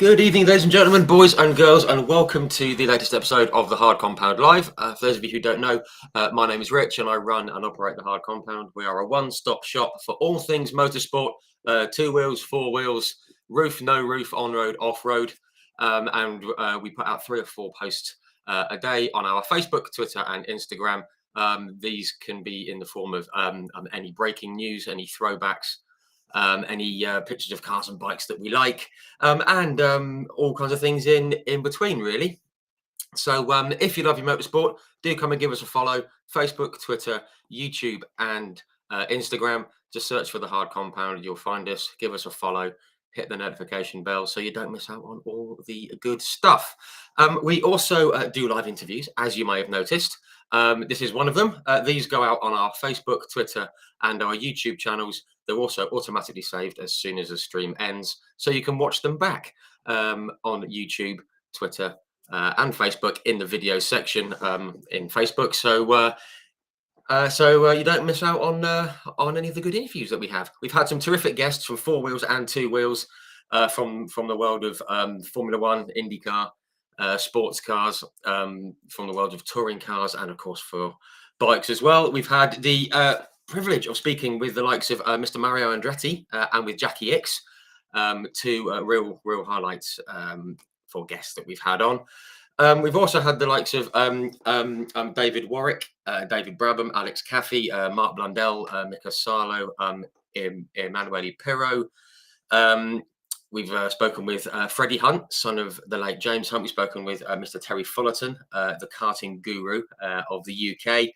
Good evening, ladies and gentlemen, boys and girls, and welcome to the latest episode of the Hard Compound Live. For those of you who don't know, my name is Rich and I run and operate the Hard Compound. We are a one-stop shop for all things motorsport, two wheels, four wheels, roof, no roof, on-road, off-road, and we put out 3 or 4 posts a day on our Facebook, Twitter and Instagram. These can be in the form of any breaking news, any throwbacks, any pictures of cars and bikes that we like, and all kinds of things in between, really. So if you love your motorsport, do come and give us a follow. Facebook, Twitter, YouTube, and Instagram. Just search for the Hard Compound. You'll find us. Give us a follow. Hit the notification bell so you don't miss out on all the good stuff. We also do live interviews, as you may have noticed. This is one of them. These go out on our Facebook, Twitter, and our YouTube channels. They're also automatically saved as soon as the stream ends, so you can watch them back on YouTube, Twitter, and Facebook in the video section in Facebook. So you don't miss out on any of the good interviews that we have. We've had some terrific guests from 4 wheels and 2 wheels, from the world of Formula One, IndyCar, sports cars, from the world of touring cars, and of course for bikes as well. We've had the privilege of speaking with the likes of Mr. Mario Andretti and with Jackie Ickx, 2 real highlights for guests that we've had on. We've also had the likes of David Warwick, David Brabham, Alex Caffey, Mark Blundell, Mika Salo, Emanuele Pirro. We've spoken with Freddie Hunt, son of the late James Hunt. We've spoken with Mr. Terry Fullerton, the karting guru of the UK.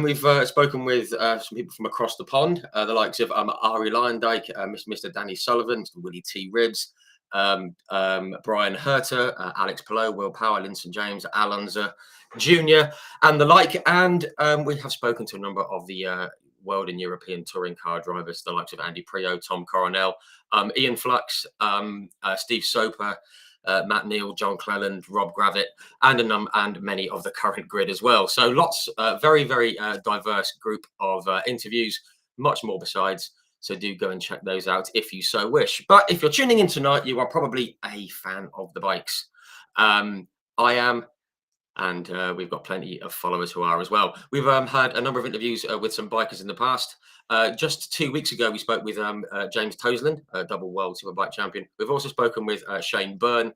We've spoken with some people from across the pond, the likes of Ari Lyondike, Mr. Danny Sullivan, Mr. Willie T. Ribbs, Brian Herter, Alex Pillow, Will Power, Linson James, Alonso Jr., and the like. And we have spoken to a number of the world and European touring car drivers, the likes of Andy Priaulx, Tom Coronel, Ian Flux, Steve Soper, Matt Neal, John Cleland, Rob Gravitt, and many of the current grid as well. So lots, very diverse group of interviews, much more besides. So do go and check those out if you so wish. But if you're tuning in tonight, you are probably a fan of the bikes. I am, and we've got plenty of followers who are as well. We've had a number of interviews with some bikers in the past. Just 2 weeks ago, we spoke with James Toseland, a double world superbike champion. We've also spoken with Shane Byrne,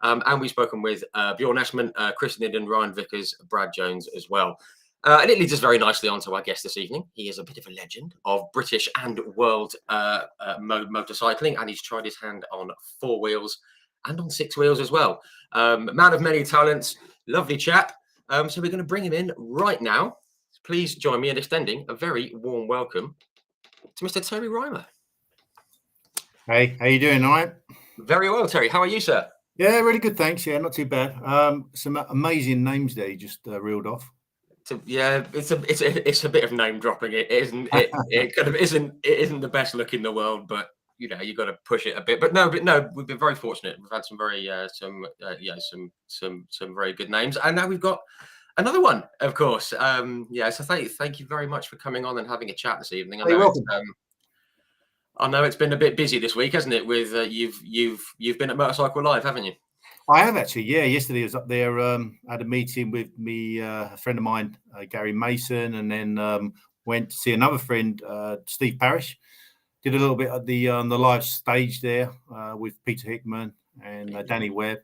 and we've spoken with Bjorn Esman, Chris Niddon, Ryan Vickers, Brad Jones as well. And it leads us very nicely onto our guest this evening. He is a bit of a legend of British and world motorcycling, and he's tried his hand on 4 wheels and on 6 wheels as well. Man of many talents, lovely chap. So we're going to bring him in right now. Please join me in extending a very warm welcome to Mr. Terry Rymer. Hey, how you doing? All right? Very well, Terry. How are you, sir? Yeah, really good, thanks. Yeah, not too bad. Some amazing names there you just reeled off. Yeah, it's a bit of name dropping. It isn't. It kind of isn't. It isn't the best look in the world, but you know, you got to push it a bit. But no, we've been very fortunate. We've had some very some very good names, and now we've got another one, of course. So thank you very much for coming on and having a chat this evening. I know it's been a bit busy this week, hasn't it? With you've been at Motorcycle Live, haven't you? I have actually, yeah. Yesterday I was up there, had a meeting with me, a friend of mine, Gary Mason, and then went to see another friend, Steve Parrish. Did a little bit at the on the live stage there with Peter Hickman and Danny Webb.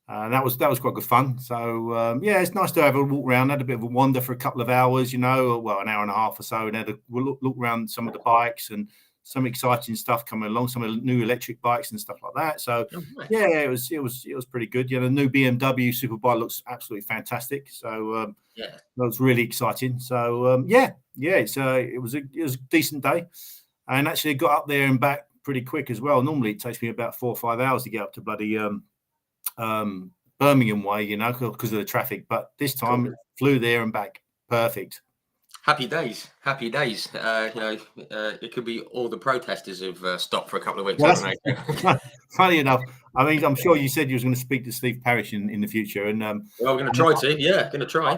That was quite good fun. So yeah, it's nice to have a walk around. Had a bit of a wander for a couple of hours, an hour and a half or so, and had a look around some of the bikes and some exciting stuff coming along, some of the new electric bikes and stuff like that. So yeah, it was pretty good. The new BMW Superbike looks absolutely fantastic. So that was really exciting. So it was a decent day, and actually got up there and back pretty quick as well. Normally it takes me about 4 or 5 hours to get up to bloody Birmingham way, because of the traffic. But this time flew there and back, perfect. Happy days. It could be all the protesters have stopped for a couple of weeks. Well, funny enough, I mean, I'm sure you said you was going to speak to Steve Parrish in the future, and well, we're going to try to. Yeah, going to try.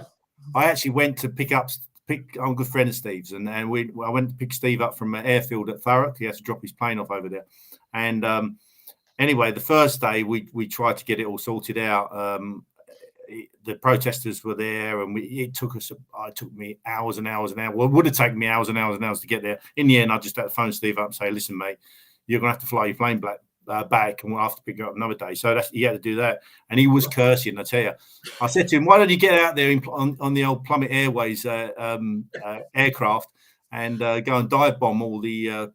I actually went to I'm a good friend of Steve's, and I went to pick Steve up from an airfield at Thurrock. He had to drop his plane off over there, and anyway, the first day we tried to get it all sorted out. The protesters were there, and it took me hours and hours and hours. Well, it would have taken me hours and hours and hours to get there. In the end, I just had to phone Steve up and say, "Listen, mate, you're going to have to fly your plane back, and we'll have to pick it up another day." So he had to do that, and he was cursing. I tell you, I said to him, "Why don't you get out there on the old Plummet Airways aircraft and go and dive bomb all the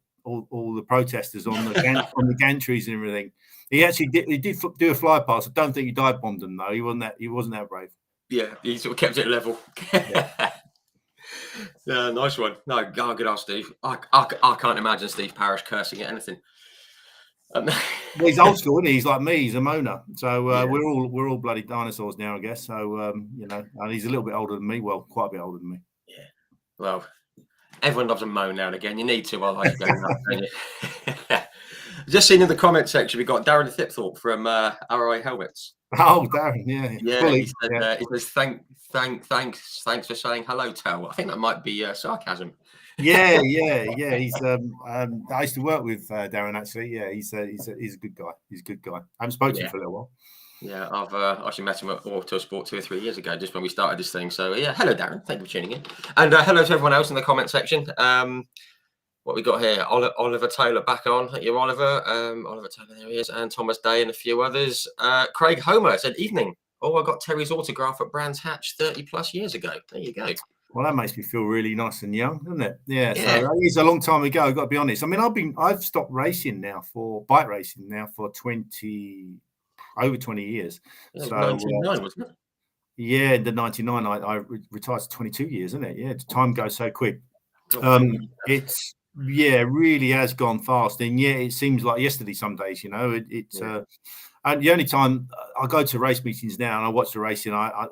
protesters on the gantries and everything?" He actually did. He did do a fly past. I don't think he dive bombed them though. He wasn't that brave. Yeah, he sort of kept it level. Yeah. Yeah, nice one. No, good old Steve. I can't imagine Steve Parish cursing at anything. Well, he's old school, isn't he? He's like me. He's a moaner. So yeah. we're all bloody dinosaurs now, I guess. So and he's a little bit older than me. Well, quite a bit older than me. Yeah. Well, everyone loves a moan now and again. You need to while life is going up, don't you? Just seen in the comment section, we got Darren Thipthorpe from ROI Helmets. Oh, Darren, yeah. Yeah, he says thanks for saying hello, Tel. I think that might be sarcasm. Yeah. He's I used to work with Darren actually. Yeah, he's a good guy. He's a good guy. I haven't spoken to him for a little while. Yeah, I've actually met him at Autosport 2 or 3 years ago, just when we started this thing. So yeah, hello Darren, thank you for tuning in, and hello to everyone else in the comment section. What we got here? Oliver Taylor back on. You, Oliver. Oliver Taylor, there he is, and Thomas Day and a few others. Craig Homer said, "Evening. Oh, I got Terry's autograph at Brands Hatch 30+ years ago. There you go." Well, that makes me feel really nice and young, doesn't it? Yeah. So it's a long time ago. I've got to be honest. I mean, I've stopped racing now bike racing for over 20 years. Yeah, so 99, wasn't it? Yeah, in the 99, I retired to 22 years, isn't it? Yeah, time goes so quick. It's really has gone fast, and it seems like yesterday some days. And the only time I go to race meetings now and I watch the racing, I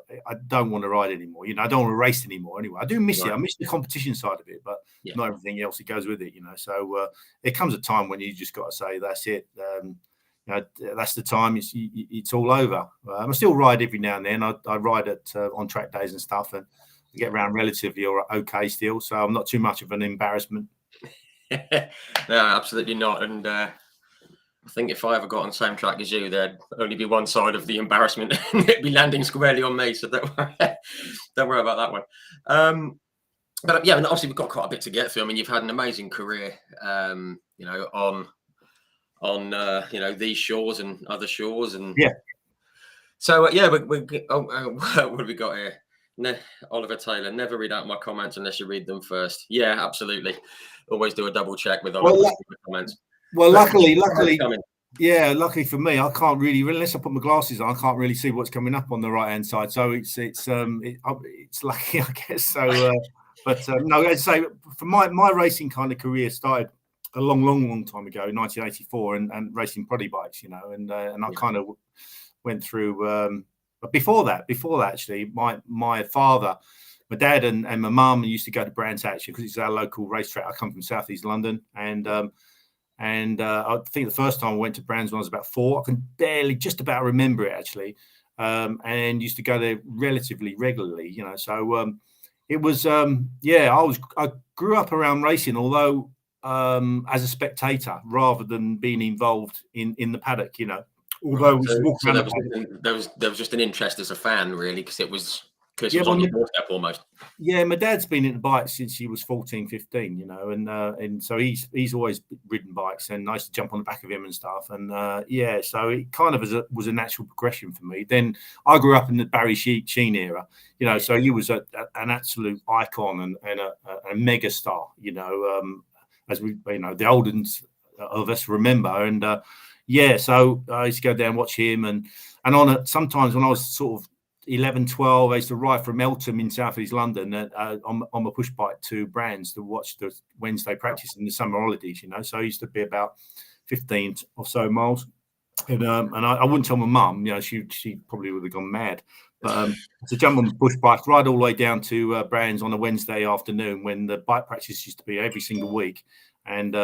don't want to ride anymore. I don't want to race anymore anyway. I do miss it. I miss the competition side of it, but not everything else that goes with it. So there comes a time when you just got to say that's it. That's the time. It's all over. I still ride every now and then. I ride at on track days and stuff, and I get around relatively okay still. So I'm not too much of an embarrassment. No, absolutely not. And I think if I ever got on the same track as you, there'd only be one side of the embarrassment, and it'd be landing squarely on me. So don't worry about that one. But yeah, and obviously we've got quite a bit to get through. I mean, you've had an amazing career, on these shores and other shores, and So what have we got here? Oliver Taylor, never read out my comments unless you read them first. Yeah, absolutely. Always do a double check with Oliver's comments. Well, luckily for me, I can't really, unless I put my glasses on, I can't really see what's coming up on the right hand side. So it's lucky, I guess. So, no, I'd say for my racing kind of career started a long time ago, 1984, and racing proddy bikes, and I kind of went through. But before that, actually, my father, my dad, and my mum used to go to Brands Hatch because it's our local racetrack. I come from Southeast London, and I think the first time I went to Brands when I was about 4. I can just about remember it actually, and used to go there relatively regularly. So it was I grew up around racing, although as a spectator rather than being involved in the paddock. Although there was just an interest as a fan, really, because it was on your doorstep almost. Yeah, my dad's been in the bikes since he was 14, 15, and so he's always ridden bikes, and I used to jump on the back of him and stuff, and so it kind of was a natural progression for me. Then I grew up in the Barry Sheen era, so he was an absolute icon and a mega star, as we, the old ones of us remember, and so I used to go down and watch him, and sometimes when I was sort of 11, 12, I used to ride from Eltham in Southeast London on my push bike to Brands to watch the Wednesday practice in the summer holidays, So I used to be about 15 or so miles, and I wouldn't tell my mum, she probably would have gone mad, but to jump on the push bike, ride all the way down to Brands on a Wednesday afternoon when the bike practice used to be every single week, and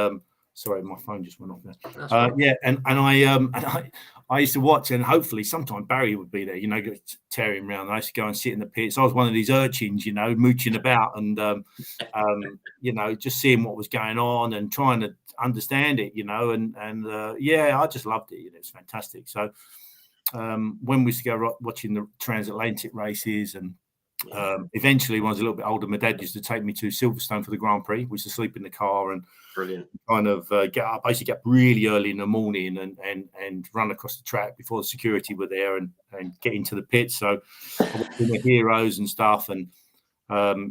Sorry, my phone just went off there. That's right. Yeah, and I used to watch, and hopefully sometime Barry would be there, you know, tearing around. I used to go and sit in the pits. I was one of these urchins, you know, mooching about and you know, just seeing what was going on and trying to understand it, you know, and yeah, I just loved it. You know, it's fantastic. So when we used to go watching the transatlantic races, and eventually when I was a little bit older, my dad used to take me to Silverstone for the Grand Prix. We used to sleep in the car and brilliant, kind of basically get up really early in the morning and run across the track before the security were there and get into the pits. So I was the heroes and stuff, and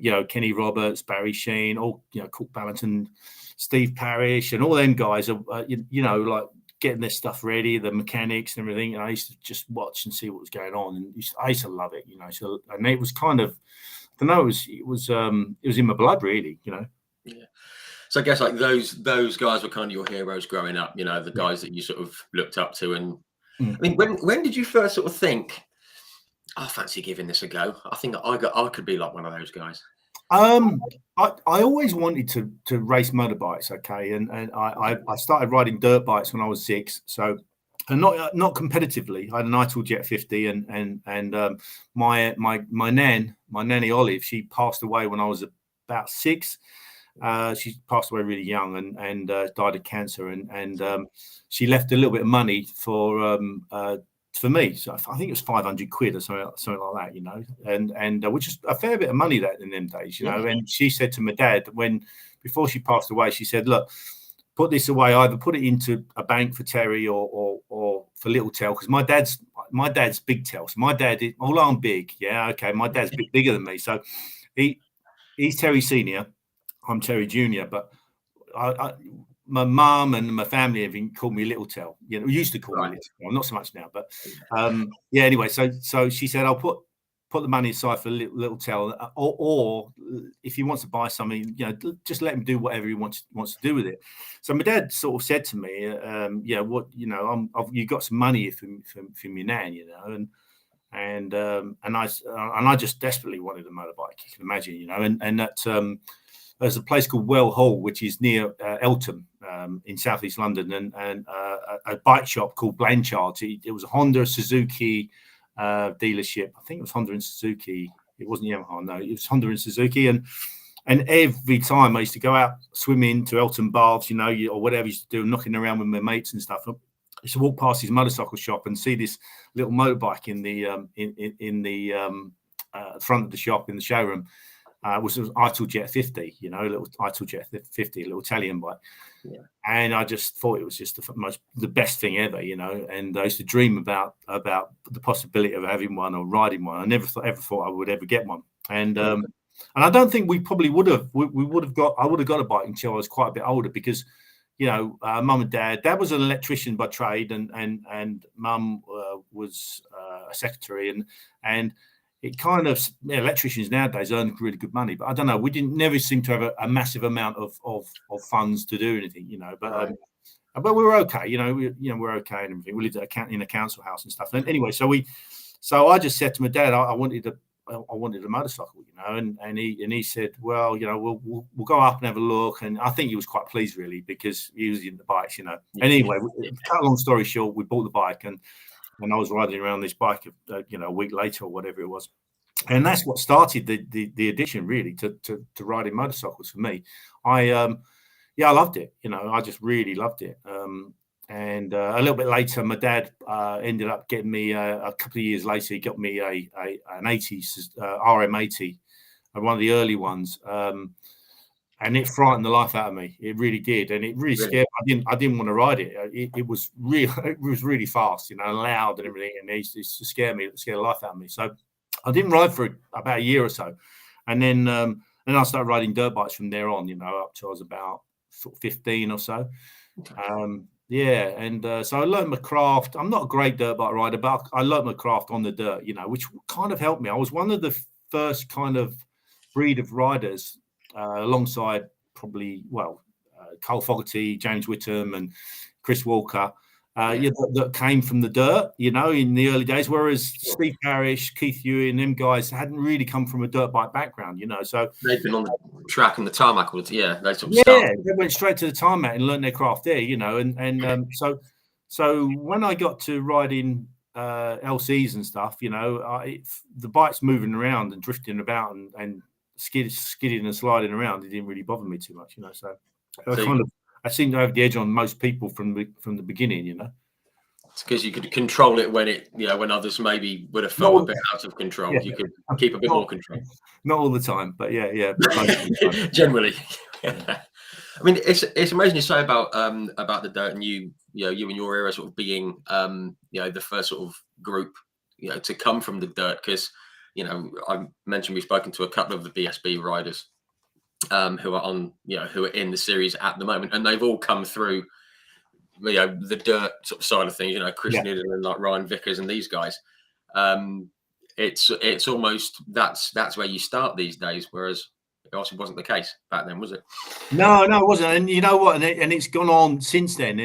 you know, Kenny Roberts, Barry Sheen, all, you know, Cook Ballantyne, Steve Parrish, and all them guys are you know, like getting their stuff ready, the mechanics and everything. And I used to just watch and see what was going on, and I used to love it, you know. So, and it was kind of, I don't know, it was in my blood, really, you know. Yeah. So I guess like those guys were kind of your heroes growing up, you know, the guys that you sort of looked up to. And I mean, when did you first sort of think, I fancy giving this a go? I think I could be like one of those guys. I always wanted to race motorbikes, okay, and I started riding dirt bikes when I was 6, so, and not competitively. I had an Ital Jet 50, and my nanny Olive, she passed away when I was about 6. She passed away really young and died of cancer, and she left a little bit of money for me. So I think it was 500 quid or something like that, you know, and which is a fair bit of money that in them days, you know. And she said to my dad, before she passed away, she said, look, put this away, either put it into a bank for Terry or for Little Tel, because my dad's big Tel. So my dad, although I'm big, yeah, okay, my dad's a bit bigger than me. So he's Terry Senior, I'm Terry Junior, but my mum and my family have called me Little Tel. You know, used to call me Little Tel, not so much now. But yeah, anyway, so she said, I'll put the money aside for Little Tel, or if he wants to buy something, you know, just let him do whatever he wants to do with it. So my dad sort of said to me, yeah, what, you know, you got some money from your nan, you know, and I just desperately wanted a motorbike. You can imagine, you know, and that. There's a place called Well Hall, which is near Eltham in southeast London, and a bike shop called Blanchard's. It was a Honda, Suzuki dealership. I think it was Honda and Suzuki. It wasn't Yamaha, no. It was Honda and Suzuki, and every time I used to go out swimming to Eltham Baths, you know, or whatever I used to do, knocking around with my mates and stuff. I used to walk past his motorcycle shop and see this little motorbike in the front of the shop in the showroom. Was an Ital Jet 50, you know, a little Ital Jet 50, a little Italian bike. Yeah. And I just thought it was just the best thing ever, you know. And I used to dream about the possibility of having one or riding one. I never thought I would ever get one. And I don't think we probably would have. I would have got a bike until I was quite a bit older, because, you know, mum and dad was an electrician by trade, and mum was a secretary, and it kind of, electricians nowadays earn really good money, but I don't know. We never seem to have a massive amount of funds to do anything, you know. But but we were okay, you know. We're okay and everything. We lived in a council house and stuff. And anyway, so I just said to my dad, I wanted a motorcycle, you know, and he said, well, you know, we'll go up and have a look. And I think he was quite pleased, really, because he was into bikes, you know. Anyway, cut a long story short, we bought the bike, and I was riding around this bike, you know, a week later or whatever it was. And that's what started the addiction, really, to riding motorcycles for me. I loved it. You know, I just really loved it. And a little bit later, my dad ended up getting me a couple of years later. He got me an 80 RM80, one of the early ones. And it frightened the life out of me. It really did, and it really scared me. I didn't want to ride it. It was really fast, you know, loud and everything, and it used to scare the life out of me. So I didn't ride for about a year or so, and then I started riding dirt bikes from there on, you know, up till I was about sort of 15 or so. Yeah, and so I learned my craft. I'm not a great dirt bike rider, but I learned my craft on the dirt, you know, which kind of helped me. I was one of the first kind of breed of riders, alongside probably, Cole Fogarty, James Whittam, and Chris Walker, that came from the dirt, in the early days. Whereas Steve Parrish, Keith Ewing, them guys hadn't really come from a dirt bike background, So they've been on the track and the tarmac. They sort of they went straight to the tarmac and learned their craft there, So when I got to riding LCs and stuff, the bike's moving around and drifting about and skidding and sliding around, it didn't really bother me too much, So I seem to have the edge on most people from the beginning, It's because you could control it when when others maybe would have felt a bit out of control. You could keep a bit more control. Not all the time, but yeah. Generally. I mean, it's amazing you say about the dirt, and you and your era sort of being the first sort of group to come from the dirt, because I mentioned we've spoken to a couple of the BSB riders who are on who are in the series at the moment, and they've all come through the dirt sort of side of things, Christian Eden and like Ryan Vickers and these guys. It's almost that's where you start these days, whereas it also wasn't the case back then, was it? No, it wasn't. And you know what? And it's gone on since then.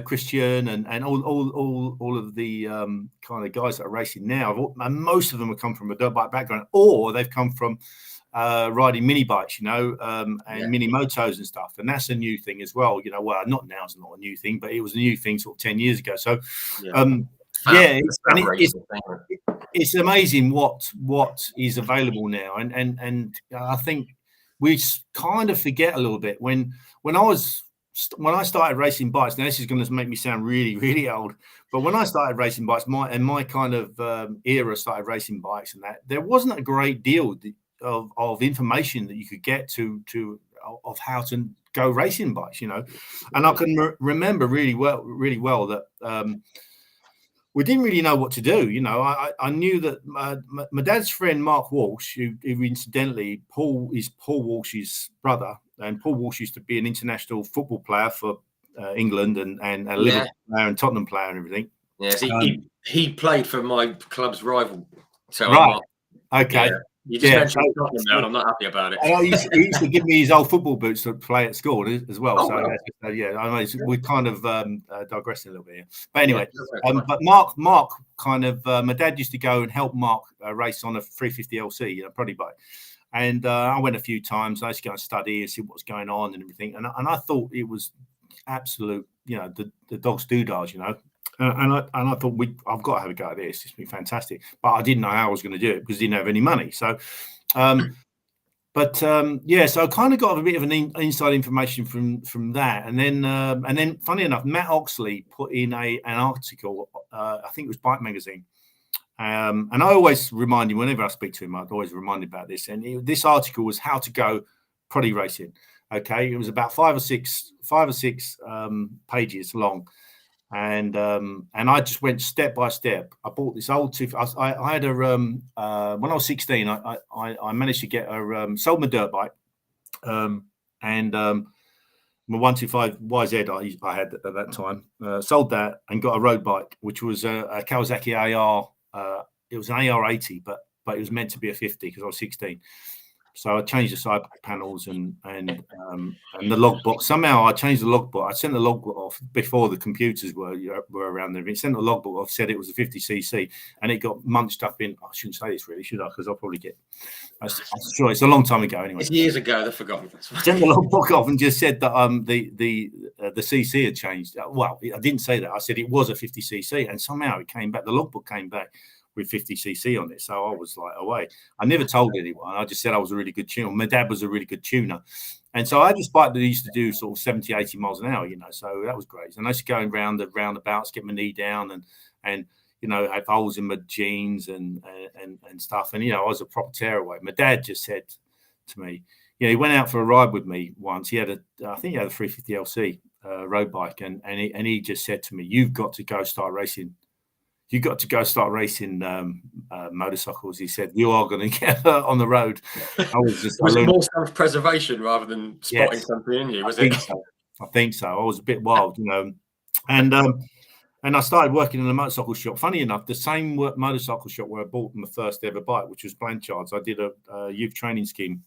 Christian and all of the kind of guys that are racing now, and most of them have come from a dirt bike background, or they've come from riding mini bikes, and mini motos and stuff. And that's a new thing as well. Well, not now, it's not a new thing, but it was a new thing sort of 10 years ago. So, it's amazing what is available now, and I think we kind of forget a little bit when I started racing bikes. Now this is going to make me sound really, really old, but when I started racing bikes, my kind of era started racing bikes, and that there wasn't a great deal of information that you could get of how to go racing bikes, and I can remember really well that. We didn't really know what to do. I knew that my dad's friend, Mark Walsh, who incidentally, Paul Walsh's brother, and Paul Walsh used to be an international football player for England and a Liverpool player and Tottenham player and everything. Yes, he played for my club's rival. So right. Okay. Yeah. You just mentioned Tottenham now, and I'm not happy about it. He used to give me his old football boots to play at school as well. I know we're kind of digressing a little bit here. But anyway, but Mark kind of, my dad used to go and help Mark race on a 350 LC, Proddy bike. And I went a few times. I used to go and study and see what's going on and everything. And I thought it was absolute, the dog's doodads, And I thought I've got to have a go at this. It's been fantastic, but I didn't know how I was going to do it because I didn't have any money. So, so I kind of got a bit of an inside information from that, and then funny enough, Matt Oxley put in an article. I think it was Bike Magazine, and I always remind him whenever I speak to him. I'd always remind him about this. And this article was how to go proddy racing. Okay, it was about five or six pages long. And I just went step by step. I bought this old I had a when I was 16. I managed to get sold my dirt bike, and my 125 YZ I had at that time. Sold that and got a road bike, which was a Kawasaki AR. It was an AR80, but it was meant to be a 50 because I was 16. So I changed the side panels and the logbook. Somehow I changed the logbook. I sent the logbook off before the computers were around there. I sent the logbook off, said it was a 50cc, and it got munched up in. I shouldn't say this really, should I? Because I'll probably get. I'm sure it's a long time ago anyway. It's years ago. They've forgotten. Sent the logbook off and just said that the CC had changed. Well, I didn't say that. I said it was a 50cc, and somehow it came back. The logbook came back with 50cc on it, so I was like, away. I never told anyone. I just said I was a really good tuner. My dad was a really good tuner, and so I had this bike that used to do sort of 70, 80 miles an hour, so that was great. And I used to go around the roundabouts, get my knee down, and have holes in my jeans and stuff. And I was a proper tearaway. My dad just said to me, he went out for a ride with me once. I think he had a 350 LC road bike, and he just said to me, "You've got to go start racing. You got to go start racing motorcycles." He said, "You are going to get hurt on the road." Was it more self-preservation rather than spotting something in you? I think so. I was a bit wild, and I started working in a motorcycle shop. Funny enough, the same motorcycle shop where I bought my first ever bike, which was Blanchard's. I did a youth training scheme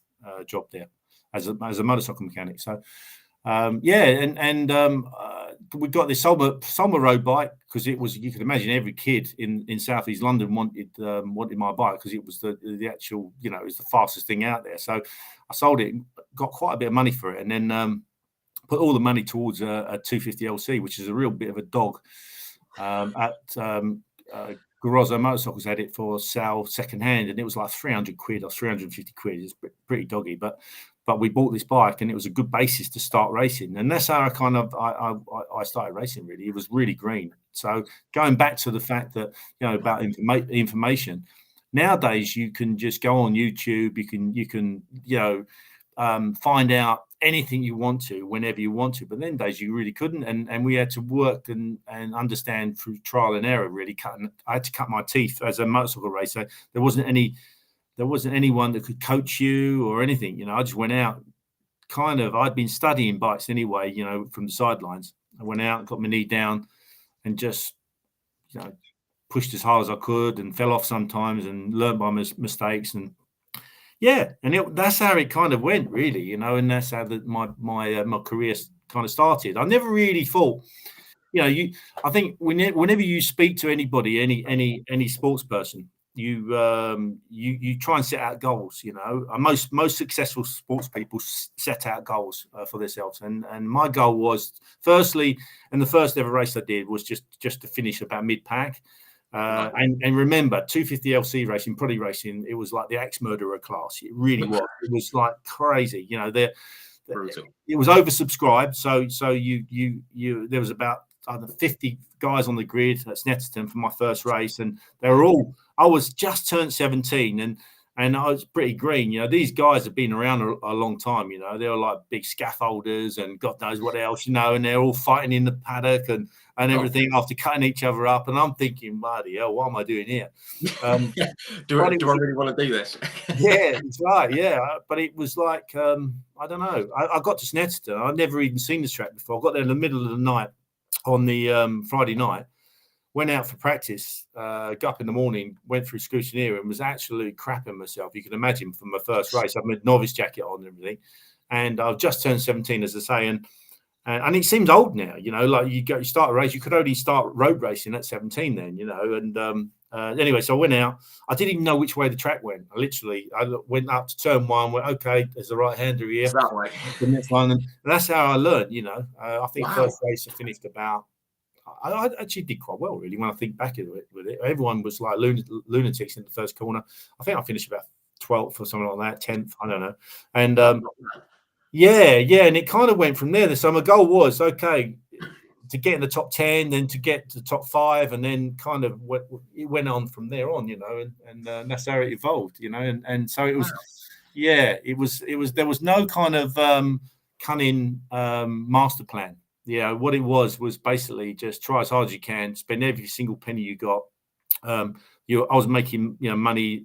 job there as a motorcycle mechanic. So Yeah, and we got this summer road bike because it was, you can imagine, every kid in Southeast London wanted my bike because it was the actual, you know, it was the fastest thing out there. So I sold it, got quite a bit of money for it, and then put all the money towards a 250 LC, which is a real bit of a dog. Garozzo Motorcycles had it for sale second hand, and it was like 300 quid or 350 quid. It's pretty doggy, but we bought this bike, and it was a good basis to start racing, and that's how I started racing. Really, it was really green. So going back to the fact that, you know, about information, nowadays you can just go on YouTube, you can find out anything you want to whenever you want to, but then days you really couldn't, and we had to work and understand through trial and error. Really, I had to cut my teeth as a motorcycle racer. There wasn't anyone that could coach you or anything. You know, I just went out. I'd been studying bikes anyway, you know, from the sidelines. I went out, got my knee down, and just, you know, pushed as hard as I could, and fell off sometimes, and learned by mistakes. And yeah, and that's how it kind of went, really, you know, and that's how my career kind of started. I never really thought, you know, I think whenever you speak to anybody, any sports person, you try and set out goals. You know, most successful sports people set out goals for themselves, and my goal was, firstly, and the first ever race I did was just to finish about mid pack. And remember, 250 LC racing, Proddy racing, it was like the axe murderer class. It really was. It was like crazy. You know, it was oversubscribed. So you there was about 50 guys on the grid at Snetterton for my first race, and they were all. I was just turned 17, and I was pretty green. You know, these guys have been around a long time. You know, they were like big scaffolders and God knows what else. You know, and they're all fighting in the paddock and everything after cutting each other up. And I'm thinking, bloody hell, what am I doing here? Do I really want to do this? Yeah, it's right. Yeah, but it was like, I don't know. I got to Snetterton. I'd never even seen this track before. I got there in the middle of the night on the Friday night. Went out for practice, got up in the morning, went through Scrutineer, and was absolutely crapping myself. You can imagine, from my first race. I had my novice jacket on and everything, and I've just turned 17, as I say, and it seems old now. You know, like you start a race, you could only start road racing at 17 then. You know, and anyway, so I went out. I didn't even know which way the track went. I went up to turn one. Went, okay, there's a right hander here. It's that way. The next one, and that's how I learned. You know, I think first race I finished about. I actually did quite well, really, when I think back with it. Everyone was like lunatics in the first corner. I think I finished about 12th or something like that, 10th, I don't know. And yeah, and it kind of went from there. So my goal was, okay, to get in the top 10, then to get to the top 5, and then kind of it went on from there on, you know, and that's how it evolved, you know. And so it was, yeah, it was. There was no kind of cunning master plan. Yeah, what it was basically just try as hard as you can, spend every single penny you got. I was making, you know, money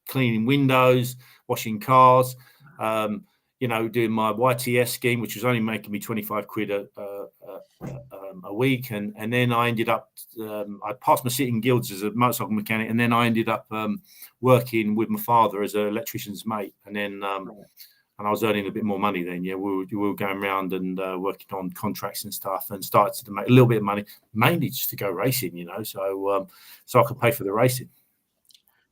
cleaning windows, washing cars, you know, doing my YTS scheme, which was only making me 25 quid a week, and then I ended up I passed my sitting guilds as a motorcycle mechanic, and then I ended up working with my father as an electrician's mate, and then. And I was earning a bit more money then. Yeah, we were going around and working on contracts and stuff, and started to make a little bit of money, mainly just to go racing, you know, so I could pay for the racing.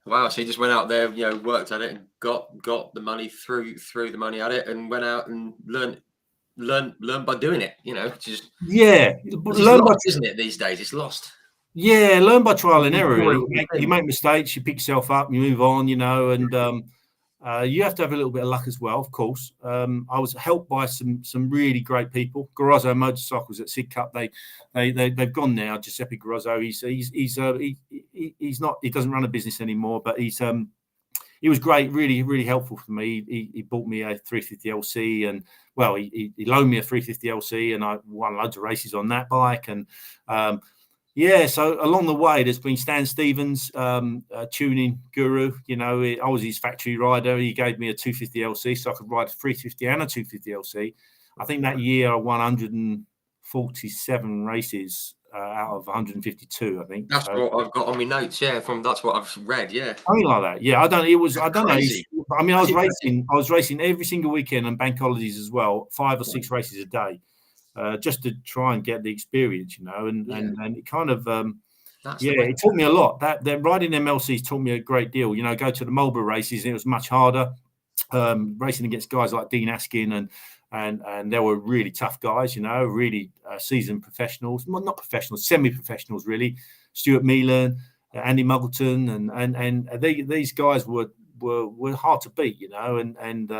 Wow! So you just went out there, you know, worked at it, and got the money through the money at it, and went out and learned by doing it. You know, just learn by, isn't it? These days, it's lost. Yeah, learn by trial and error. Really. You make mistakes, you pick yourself up, you move on, you know, and. You have to have a little bit of luck as well, of course. I was helped by some really great people. Garozzo Motorcycles at Sid Cup, they've gone now. Giuseppe Garozzo, he's not, he doesn't run a business anymore, but he was great, really, really helpful for me. He bought me a 350 LC, and well, he loaned me a 350 LC, and I won loads of races on that bike. And yeah, so along the way, there's been Stan Stevens, tuning guru. You know, I was his factory rider. He gave me a 250 LC, so I could ride a 350 and a 250 LC. I think that year I won 147 races out of 152. I think that's what I've got on my notes. Yeah, that's what I've read. Yeah, something like that. Yeah, I don't know. I mean, I was racing every single weekend and bank holidays as well, 5 or 6 races a day, just to try and get the experience, you know, and it kind of, it taught me a lot. That riding MLCs taught me a great deal. You know, go to the Marlborough races, it was much harder. Racing against guys like Dean Askin and they were really tough guys, you know, really seasoned professionals, well, not professionals, semi-professionals, really. Stuart Meelan, Andy Muggleton, and these guys were hard to beat, you know, and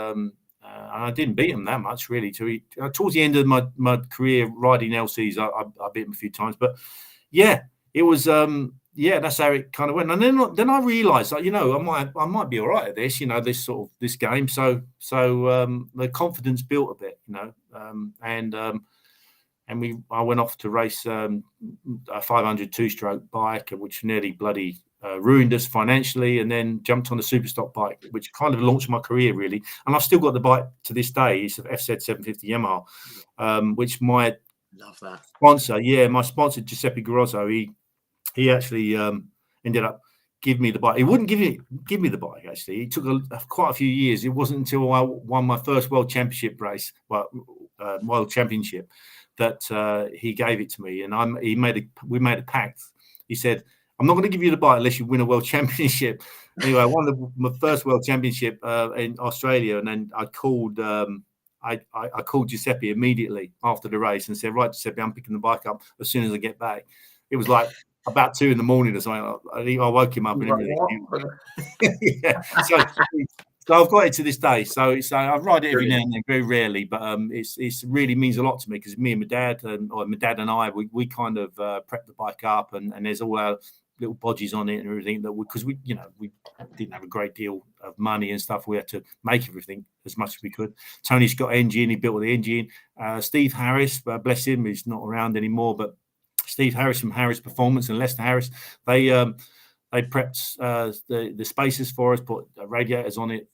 I didn't beat them that much, really. Towards the end of my career riding LCs, I beat them a few times, but yeah, it was. That's how it kind of went. And then I realised that, you know, I might be all right at this, you know, this game. So the confidence built a bit, you know, I went off to race a 500 two-stroke bike, which nearly bloody ruined us financially, and then jumped on a super stock bike, which kind of launched my career, really. And I've still got the bike to this day. It's an FZ 750 Yamaha, which my sponsor, Giuseppe Garozzo, he actually ended up giving me the bike. He wouldn't give me the bike, actually. It took quite a few years. It wasn't until I won my first world championship race, world championship, that he gave it to me. And we made a pact. He said, I'm not going to give you the bike unless you win a world championship. Anyway, I won my first world championship in Australia, and then I called I called Giuseppe immediately after the race and said, right, Giuseppe, I'm picking the bike up as soon as I get back. It was like about 2 a.m. or something. I woke him up and everything. Yeah. So I've got it to this day. So I ride it every now and then, very rarely, but it's really means a lot to me, because me and my dad and I, we kind of prep the bike up, and there's all our little bodges on it and everything, that because we didn't have a great deal of money and stuff. We had to make everything as much as we could. Tony's got engine, he built the engine. Steve Harris, bless him, he's not around anymore, but Steve Harris from Harris Performance and Lester Harris, they prepped the spacers for us, put radiators on it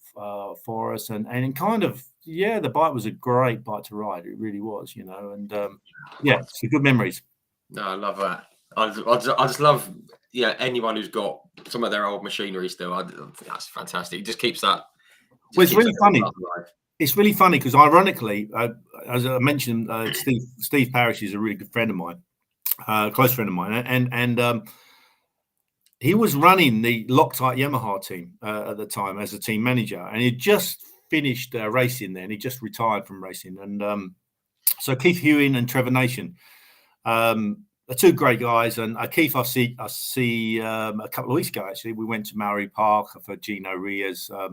for us, and kind of, the bike was a great bike to ride. It really was, you know, and some good memories. No, I love that. I just love anyone who's got some of their old machinery still. That's fantastic. It just keeps that. Well, it's really funny. It's really funny because, ironically, as I mentioned, Steve Parrish is a really good friend of mine, close friend of mine, and he was running the Loctite Yamaha team at the time as a team manager, and he just finished racing there, and he just retired from racing. And so Keith Hewing and Trevor Nation are two great guys. And Keith, I see a couple of weeks ago, actually. We went to Mallory Park for Gino Ria's a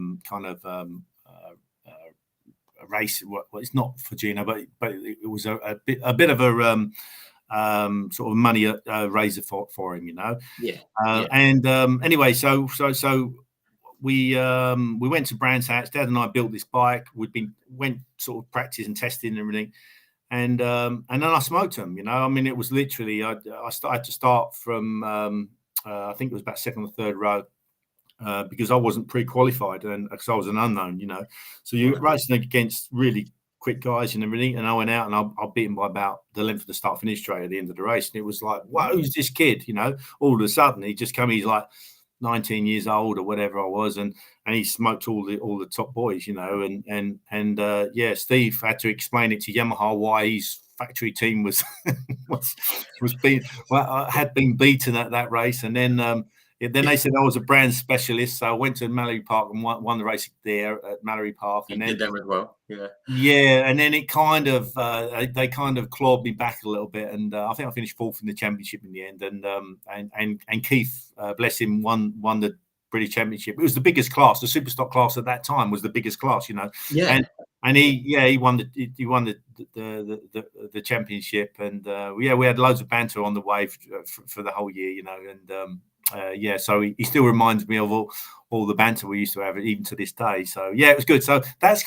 race. Well, it's not for Gino, but it was a bit of a sort of money raiser for him, you know. And anyway, so we went to Brands Hatch. Dad and I built this bike. Went sort of practice and testing and everything, and then I smoked him. You know, I mean, it was literally I had to start from I think it was about second or third row. Because I wasn't pre-qualified, and because I was an unknown, you know. So you're racing against really quick guys and everything, and I went out and I beat him by about the length of the start finish straight at the end of the race. And it was like, wow, who's this kid? You know, all of a sudden he's like 19 years old or whatever I was, and he smoked all the top boys, you know. And Steve had to explain it to Yamaha why his factory team was had been beaten at that race. And then they said I was a brand specialist, so I went to Mallory Park and won the race there at Mallory Park. And then did them as well, and then it kind of they kind of clawed me back a little bit, and I think I finished fourth in the championship in the end. And Keith, bless him, won the British Championship. It was the biggest class, the super stock class at that time was the biggest class, you know. And he won the championship, and we had loads of banter on the way for the whole year, you know. And so he still reminds me of all the banter we used to have, even to this day. So it was good. So that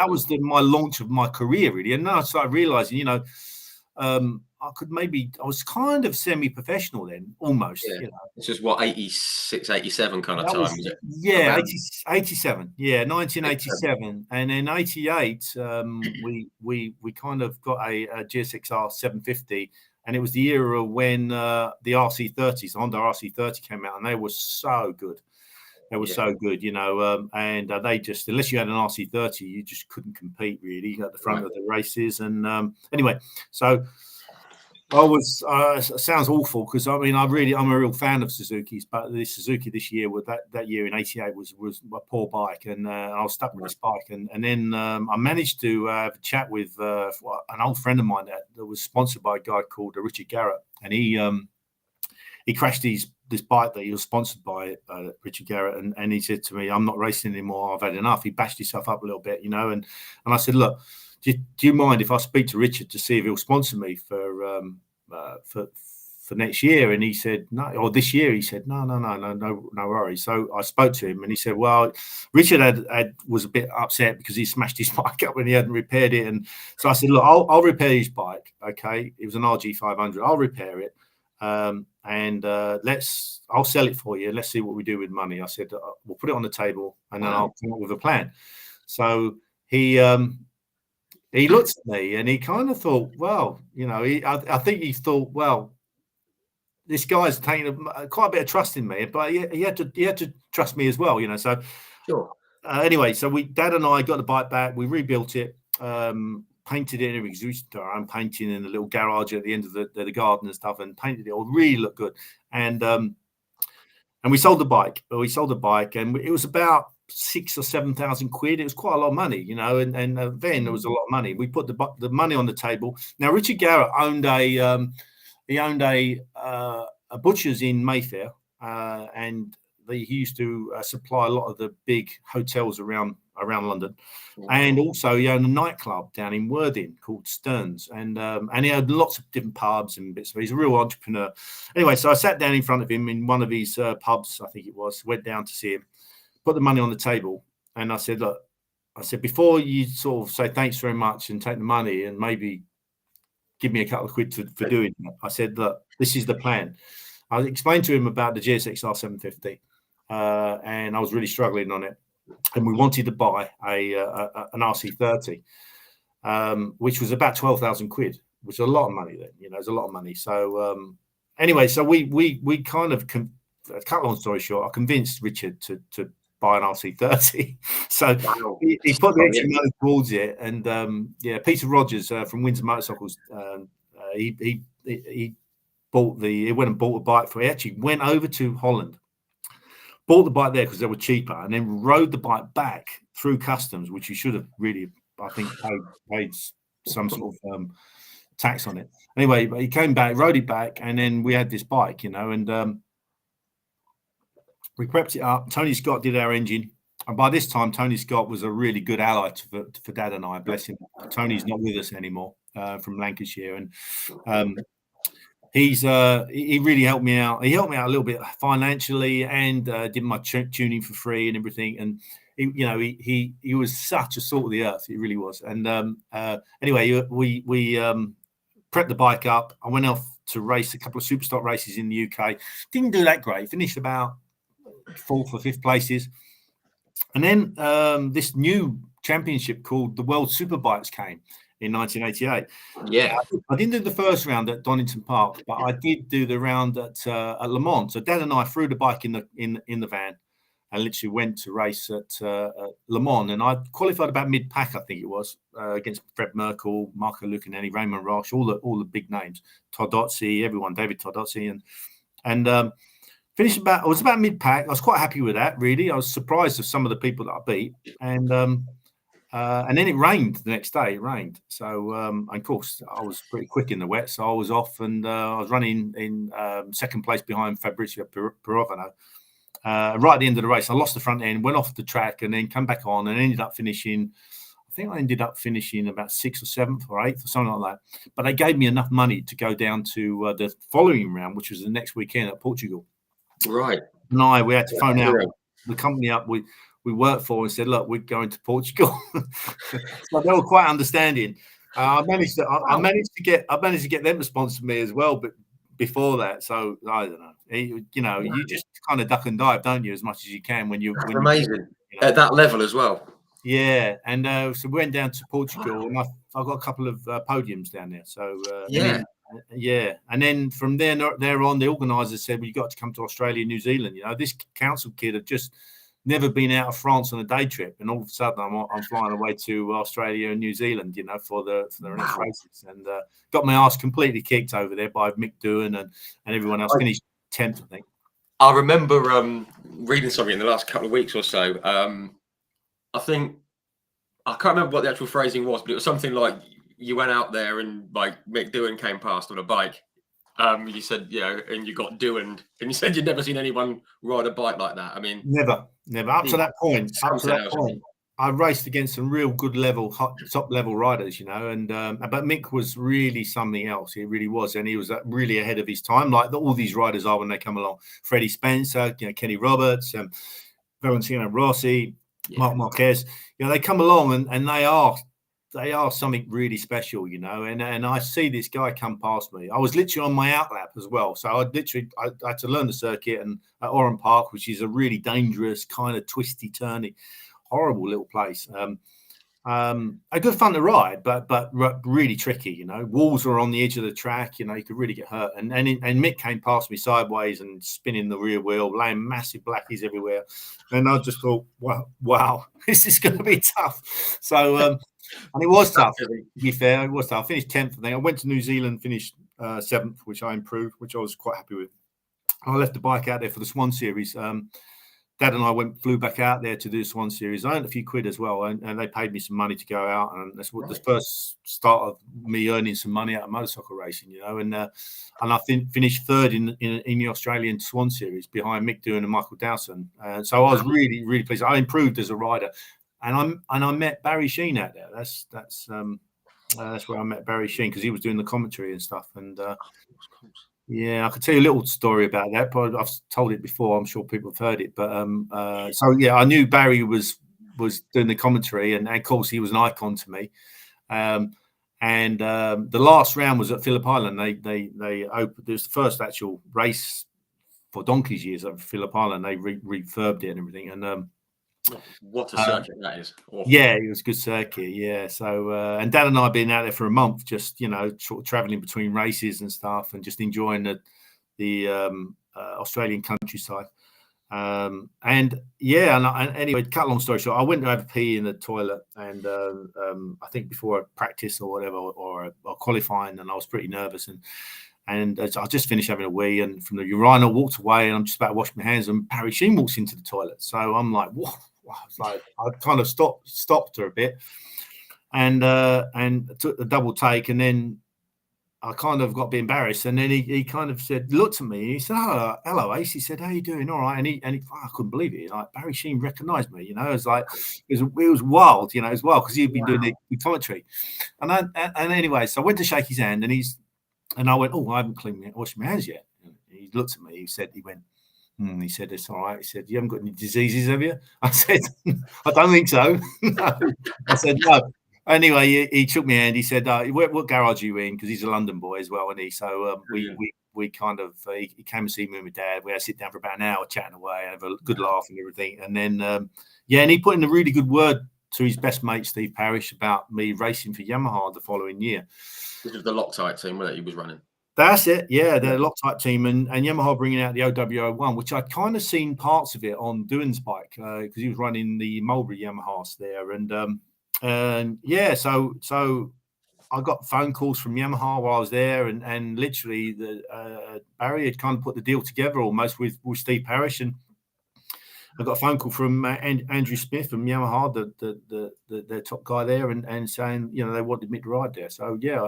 was my launch of my career, really. And then I started realizing, you know, I was kind of semi-professional then, almost. You know. This is what, 86, 87 kind of time, was it? 87. 1987. And then 88, we kind of got a GSXR 750. And it was the era when the RC30s, the Honda RC30 came out, and they were so good. They were so good, and they just, unless you had an RC30, you just couldn't compete really at the front of the races. And anyway, so I was. Sounds awful because I'm a real fan of Suzuki's, but the Suzuki this year, with that year in '88 was a poor bike, and I was stuck with this bike, and then I managed to have a chat with an old friend of mine that was sponsored by a guy called Richard Garrett, and he crashed this bike that he was sponsored by Richard Garrett, and he said to me, "I'm not racing anymore. I've had enough." He bashed himself up a little bit, and I said, "Look, do you mind if I speak to Richard to see if he'll sponsor me for next year?" And he said, "No," or this year. He said, "No worries." So I spoke to him, and he said, "Well, Richard was a bit upset because he smashed his bike up and he hadn't repaired it." And so I said, "Look, I'll repair his bike. Okay, it was an RG 500. I'll repair it." And I'll sell it for you. Let's see what we do with money. I said, we'll put it on the table and then I'll come up with a plan. So he looked at me and he kind of thought, well, I think he thought, well, this guy's taking quite a bit of trust in me, but he had to trust me as well, So sure. Anyway, so Dad and I got the bike back. We rebuilt it. Painted it because we used to do our own painting in a little garage at the end of the garden and stuff, and painted it all really looked good. And we sold the bike. And it was about 6,000 or 7,000 quid. It was quite a lot of money, and then there was a lot of money. We put the money on the table. Now Richard Garrett owned a butcher's in Mayfair, and he used to supply a lot of the big hotels around London, and also he owned a nightclub down in Worthing called Stearns, and he had lots of different pubs and bits. So he's a real entrepreneur. Anyway, so I sat down in front of him in one of his pubs, I think it was. Went down to see him, put the money on the table, and I said, "Look," I said, "before you sort of say thanks very much and take the money and maybe give me a couple of quid for doing that," I said, "Look, this is the plan." I explained to him about the GSX-R 750, and I was really struggling on it. And we wanted to buy an RC30, which was about 12,000 quid, which is a lot of money then. It's a lot of money. So anyway, so we kind of, cut a long story short, I convinced Richard to buy an RC30. So he put the extra money towards it. And Peter Rogers from Windsor Motorcycles, he went and bought a bike for. He actually went over to Holland, bought the bike there because they were cheaper, and then rode the bike back through customs, which you should have really, I think, paid some sort of tax on it. Anyway, but he came back, rode it back, and then we had this bike, and we prepped it up. Tony Scott did our engine, and by this time, Tony Scott was a really good ally for Dad and I. Bless him. Tony's not with us anymore, from Lancashire, and he really helped me out. He helped me out a little bit financially, and did my tuning for free and everything. And he was such a salt of the earth. He really was. And anyway, we prepped the bike up. I went off to race a couple of Superstock races in the UK. Didn't do that great. Finished about 4th or 5th places. And then this new championship called the World Superbikes came in 1988. Yeah, I didn't do the first round at Donington Park, but I did do the round at Le Mans. So Dad and I threw the bike in the van and literally went to race at Le Mans. And I qualified about mid-pack, I think it was, against Fred Merkel, Marco Lucanelli, Raymond Roche, all the big names, Todozzi, everyone, David Todozzi, and finished about. I was about mid-pack. I was quite happy with that. Really, I was surprised of some of the people that I beat, and then it rained the next day. It rained. So, of course, I was pretty quick in the wet. So I was off, and I was running in second place behind Fabrizio Pirovano. Right at the end of the race, I lost the front end, went off the track, and then come back on and ended up finishing. I think I ended up finishing about 6th or 7th or 8th or something like that. But they gave me enough money to go down to the following round, which was the next weekend at Portugal. Right. And we had to phone out the company up we worked for and said, "Look, we're going to Portugal." So they were quite understanding. I managed to get them to sponsor me as well, but before that, so I don't know. You just kind of duck and dive, don't you, as much as you can when you're amazing at that level as well. Yeah, and so we went down to Portugal, and I've got a couple of podiums down there. So and then from there on, the organisers said, "Well, you got to come to Australia, New Zealand." This council kid had just never been out of France on a day trip, and all of a sudden I'm flying away to Australia and New Zealand, you know, for the next races, and got my ass completely kicked over there by Mick Doohan and everyone else. Finished 10th, I think. I remember reading something in the last couple of weeks or so. I think I can't remember what the actual phrasing was, but it was something like you went out there and like Mick Doohan came past on a bike. You said, you know, and you got Doohan, and you said you'd never seen anyone ride a bike like that. I mean, never. Up to that point. I raced against some real good top level riders, you know, and but Mick was really something else. He really was, and he was really ahead of his time, like all these riders are when they come along. Freddie Spencer, you know, Kenny Roberts, Valentino Rossi, Mark Marquez. You know, they come along and they are something really special, you know. And I see this guy come past me. I was literally on my outlap as well, so I had to learn the circuit and at Oran Park, which is a really dangerous kind of twisty, turny, horrible little place. A good fun to ride, but really tricky, you know. Walls are on the edge of the track, you know. You could really get hurt. And Mick came past me sideways and spinning the rear wheel, laying massive blackies everywhere. And I just thought, wow, this is going to be tough. So, and it was tough. To be fair, it was tough. I finished 10th. I think I went to New Zealand, finished 7th, which I improved, which I was quite happy with. I left the bike out there for the Swan Series. Dad and I flew back out there to do the Swan Series. I earned a few quid as well, and they paid me some money to go out. And that's what the first start of me earning some money out of motorcycle racing, you know. And I finished third in the Australian Swan Series behind Mick Doohan and Michael Dowson. So I was really, really pleased. I improved as a rider, and I met Barry Sheen out there. That's where I met Barry Sheen, because he was doing the commentary and stuff. And yeah, I could tell you a little story about that, but I've told it before. I'm sure people have heard it. But so yeah, I knew Barry was doing the commentary, and of course he was an icon to me. And the last round was at Phillip Island. They opened. It was the first actual race for Donkey's years at Phillip Island. They refurbed it and everything. And what a circuit that is! Awful. Yeah, it was a good circuit. Yeah, so and Dad and I have been out there for a month, just, you know, sort of traveling between races and stuff, and just enjoying the Australian countryside. And yeah, and anyway, cut a long story short, I went to have a pee in the toilet, and I think before a practice or whatever, or qualifying, and I was pretty nervous, and I just finished having a wee, and from the urinal walked away, and I'm just about to wash my hands, and Barry Sheen walks into the toilet. So I'm like, what? It's like I kind of stopped her a bit, and took the double take, and then I kind of got a bit embarrassed, and then he kind of looked at me, and he said, "Oh, hello, Ace." He said, "How you doing?" "All right." And I couldn't believe it. Like, Barry Sheen recognised me, you know. It was like it was wild, you know, as well, because he'd been doing the commentary. And anyway, so I went to shake his hand, and I went, "Oh, I haven't washed my hands yet." And he looked at me. He said, he said, "It's all right." He said, "You haven't got any diseases, have you?" I said, "I don't think so." No. I said, "No." Anyway, he shook my hand. He said, "What garage are you in?" Because he's a London boy as well, and we kind of he came and see me and my dad. We had to sit down for about an hour chatting away, and have a good laugh and everything. And then and he put in a really good word to his best mate Steve Parrish about me racing for Yamaha the following year. This was the Loctite team that he was running. That's it, yeah, the Loctite team, and Yamaha bringing out the OW01, which I'd kind of seen parts of it on Doohan's bike, because he was running the Mulberry Yamahas there, and yeah, so I got phone calls from Yamaha while I was there, and literally Barry had kind of put the deal together almost with Steve Parrish, and I got a phone call from Andrew Smith from Yamaha, the top guy there, and saying, you know, they wanted me to ride there. So yeah,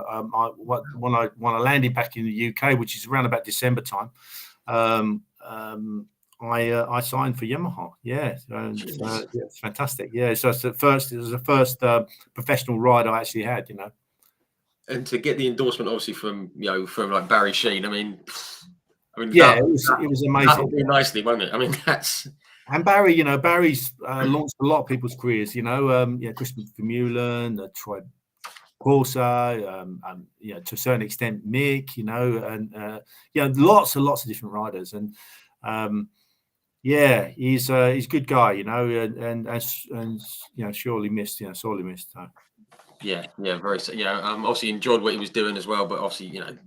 when I landed back in the UK, which is around about December time, I signed for Yamaha. Yeah, so it's fantastic. Yeah, so it was the first professional ride I actually had, you know. And to get the endorsement, obviously from like Barry Sheen, I mean, yeah, it was amazing. That'll do nicely, won't it? I mean, that's. And Barry, you know, Barry's launched a lot of people's careers, you know, Christopher Vermeulen, Troy Corsa, you know, to a certain extent, Mick, you know, and lots and lots of different riders. And yeah, he's a good guy, you know, and you know, sorely missed. So. Yeah, very. Yeah, obviously enjoyed what he was doing as well, but obviously, you know,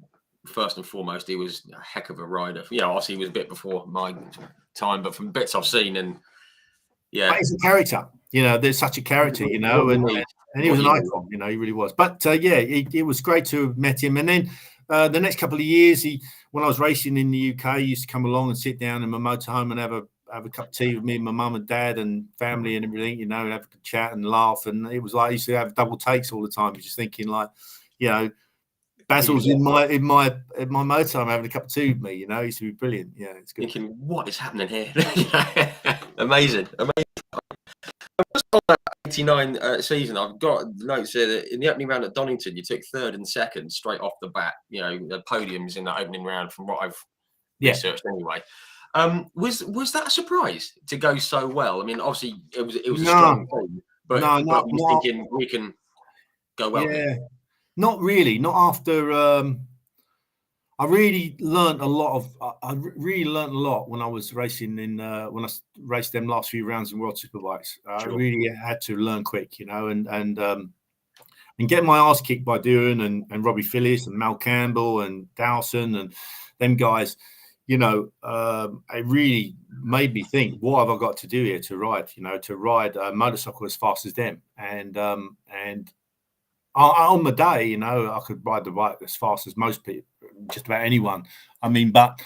first and foremost, he was a heck of a rider. You know, obviously he was a bit before my time, but from bits I've seen, and Yeah. But he's a character, there's such a character, and he was an icon, he really was. But yeah, it was great to have met him. And then the next couple of years, when I was racing in the UK, he used to come along and sit down in my motorhome and have a cup of tea with me and my mum and dad and family and everything, and have a chat and laugh. And it was like, I used to have double takes all the time, just thinking like, Basil's in my motorhome having a cup of tea with me, it used to be brilliant. Yeah, it's good. Thinking, what is happening here? Amazing. Just on that 89 season, I've got notes here that in the opening round at Donington, you took third and second straight off the bat. The podiums in that opening round, from what I've researched anyway. Was that a surprise to go so well? I mean, obviously it was a strong team, but we're thinking we can go well. Yeah, not really. Not after. I really learned a lot when I was racing when I raced them last few rounds in World Superbikes. Sure. I really had to learn quick, and get my ass kicked by Duran and Robbie Phillips and Mal Campbell and Dowson and them guys. It really made me think, what have I got to do here to ride? To ride a motorcycle as fast as them, and on the day, I could ride the bike as fast as most people, just about anyone. I mean, but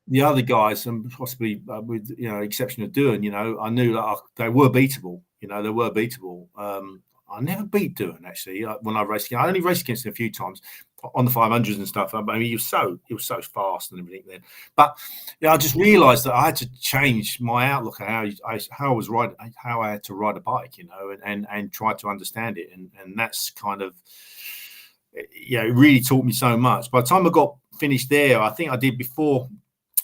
the other guys, and possibly with exception of Duran, I knew that they were beatable. They were beatable. I never beat Duran actually when I raced. I only raced against him a few times on the 500s and stuff. I mean, he was so fast and everything then. But I just realised that I had to change my outlook on how I was riding, how I had to ride a bike, and try to understand it. And that's kind of, it really taught me so much. By the time I got finished there, I think I did before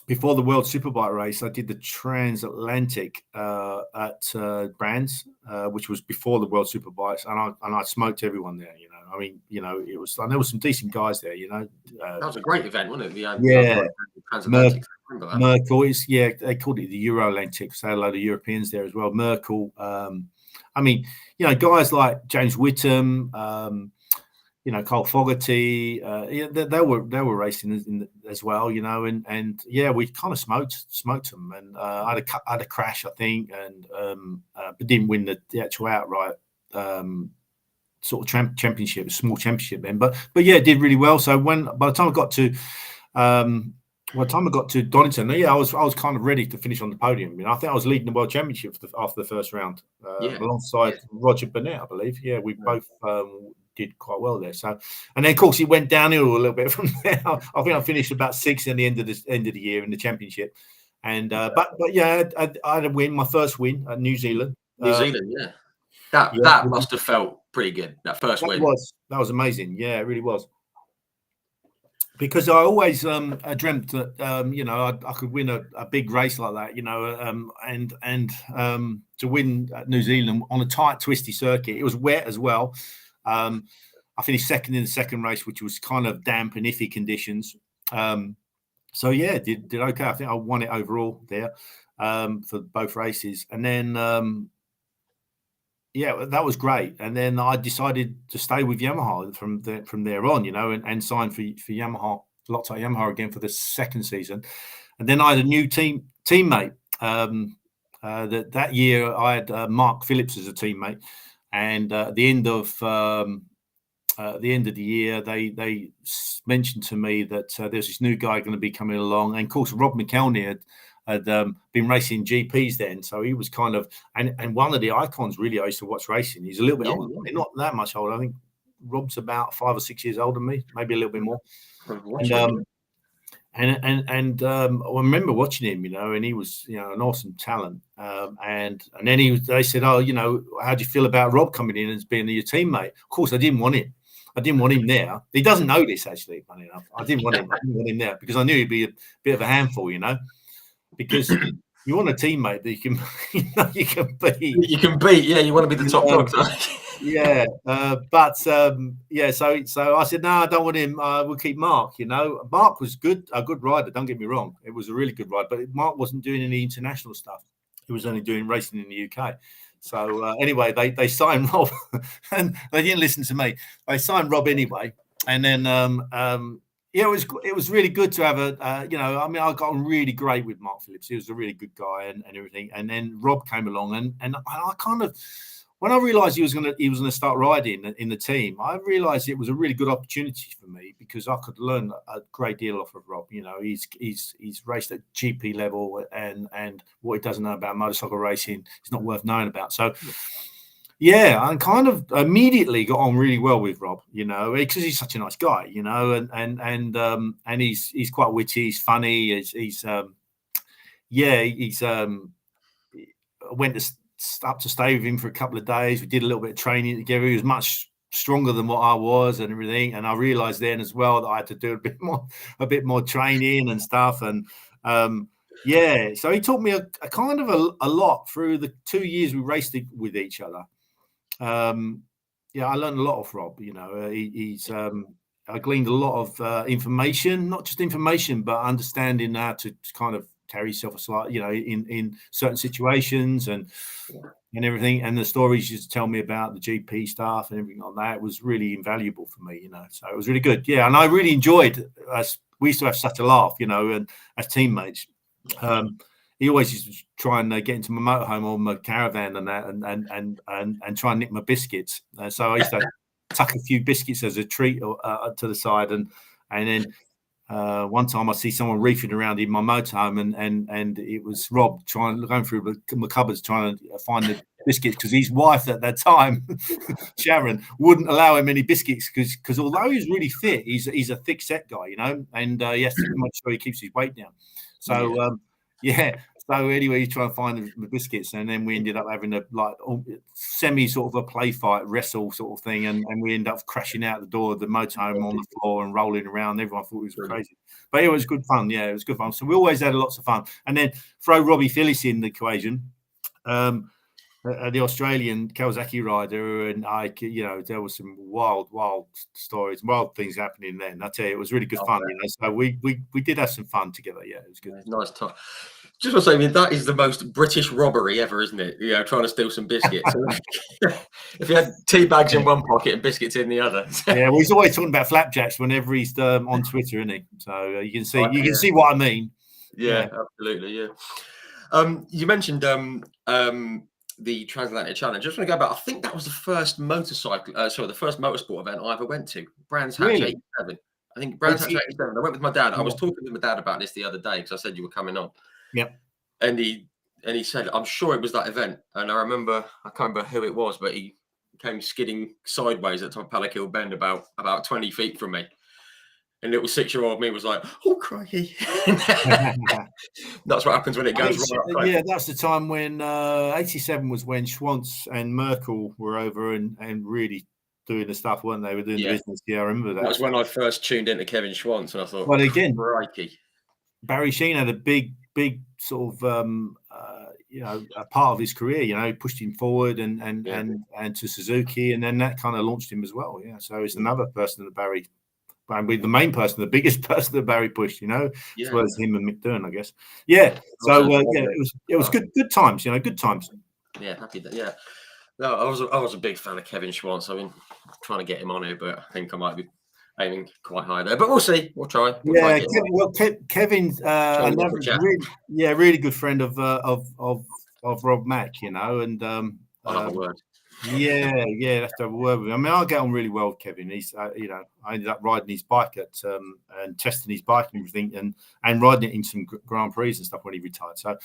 the World Superbike race, I did the Transatlantic at Brands, which was before the World Superbikes, and I smoked everyone there. I mean, it was. And there were some decent guys there. That was a great event, wasn't it? Yeah, Transatlantic. Merkel is. Yeah, they called it the Euroatlantic because they had a load of Europeans there as well. Merkel. I mean, guys like James Whittam. Carl Fogarty, they were racing as well, and we kind of smoked them, and I had a crash, I think, and but didn't win the actual outright sort of championship, a small championship then, but did really well. So by the time I got to Donington, I was kind of ready to finish on the podium. I think I was leading the world championship after the first round, alongside Roger Burnett, I believe. Yeah, we both did quite well there. So, and then of course it went downhill a little bit from there. I think I finished about 6th at the end of the year in the championship. And but I had a win, my first win at New Zealand. That must have felt pretty good. That first win. That was amazing. Yeah, it really was. Because I always dreamt that I could win a big race like that, and to win at New Zealand on a tight, twisty circuit. It was wet as well. I finished second in the second race, which was kind of damp and iffy conditions. So yeah, did okay. I think I won it overall there for both races, and then that was great. And then I decided to stay with Yamaha from there on, and sign for Yamaha, Lotto Yamaha again for the second season. And then I had a new teammate. That year I had Mark Phillips as a teammate, and at the end of the year, they mentioned to me that there's this new guy going to be coming along, and of course Rob McElney had been racing GPs then, so he was kind of and one of the icons really I used to watch racing. He's a little bit older, not that much older. I think Rob's about 5 or 6 years older than me, maybe a little bit more. And I remember watching him, and he was, an awesome talent. And then they said, "Oh, how do you feel about Rob coming in as being your teammate?" Of course, I didn't want him. I didn't want him there. He doesn't know this, actually. Funny enough, I didn't want him there because I knew he'd be a bit of a handful, because you want a teammate that you can, you can beat. You can beat, yeah. You want to be the top dog. Yeah, So I said, no, I don't want him. We'll keep Mark. Mark was a good rider. Don't get me wrong; it was a really good ride. But Mark wasn't doing any international stuff. He was only doing racing in the UK. So anyway, they signed Rob, and they didn't listen to me. They signed Rob anyway, and then Yeah, it was really good to have a I mean, I got on really great with Mark Phillips. He was a really good guy and everything. And then Rob came along, and I kind of, when I realised he was gonna start riding in the team, I realised it was a really good opportunity for me because I could learn a great deal off of Rob. He's raced at GP level, and what he doesn't know about motorcycle racing is not worth knowing about. So. Yeah, I kind of immediately got on really well with Rob, because he's such a nice guy, and he's quite witty, he's funny, he's I went up to stay with him for a couple of days. We did a little bit of training together. He was much stronger than what I was and everything, and I realised then as well that I had to do a bit more training and stuff, and so he taught me a kind of a lot through the 2 years we raced with each other. I learned a lot off Rob. I gleaned a lot of information, not just information, but understanding how to kind of carry yourself in certain situations and everything. And the stories you tell me about the GP stuff and everything like that was really invaluable for me. So it was really good. Yeah, and I really enjoyed us. We used to have such a laugh, and as teammates. He always used to try and get into my motorhome or my caravan and that, and try and nick my biscuits. So I used to tuck a few biscuits as a treat to the side, and then one time I see someone reefing around in my motorhome, and it was Rob going through my cupboards trying to find the biscuits because his wife at that time, Sharon, wouldn't allow him any biscuits because although he's really fit, he's a thick set guy, and he has to make sure he keeps his weight down. So. So anyway, he's trying to find the biscuits, and then we ended up having a semi sort of a play fight wrestle sort of thing, and we ended up crashing out the door of the motorhome on the floor and rolling around. Everyone thought it was crazy, but it was good fun. Yeah, it was good fun. So we always had lots of fun. And then throw Robbie Phillips in the equation, the Australian Kawasaki rider, and there was some wild stories, wild things happening then. I tell you, it was really good fun. So we did have some fun together. Yeah, it was good. Nice time. Just want to say, I mean, that is the most British robbery ever, isn't it? Trying to steal some biscuits. If you had tea bags in one pocket and biscuits in the other. Yeah, well, he's always talking about flapjacks whenever he's on Twitter, isn't he? So you can see what I mean. Yeah, absolutely. Yeah. You mentioned the Transatlantic Challenge. I just want to go back. I think that was the first the first motorsport event I ever went to. Brands Hatch 87. I think Brands Hatch 87. I went with my dad. I was talking with my dad about this the other day because I said you were coming on. Yep. And he said, I'm sure it was that event. And I can't remember who it was, but he came skidding sideways at top of Paddock Bend about 20 feet from me. And little 6-year-old me was like, oh, crikey. That's what happens when it goes wrong. Yeah, that's the time when 87 was when Schwantz and Merkel were over and really doing the stuff, weren't they? Were doing the business. Yeah, I remember that. That was when I first tuned into Kevin Schwantz, and I thought, well, again, crikey. Barry Sheene had a big sort of a part of his career. He pushed him forward and to Suzuki, and then that kind of launched him as well. Yeah, so it's another person that Barry, the main person, the biggest person that Barry pushed. As well as him and McDermott, I guess. Yeah. So it was good times. Good times. Yeah, happy that. Yeah. No, I was a big fan of Kevin Schwantz. I've been trying to get him on here, but I think I might be aiming quite high there, but we'll see. We'll try. Kevin's another really good friend of Rob Mack, and I'll have a word. Have to have a word with him. I mean, I get on really well with Kevin. He's I ended up riding his bike and testing his bike and everything, and riding it in some Grand Prix and stuff when he retired. So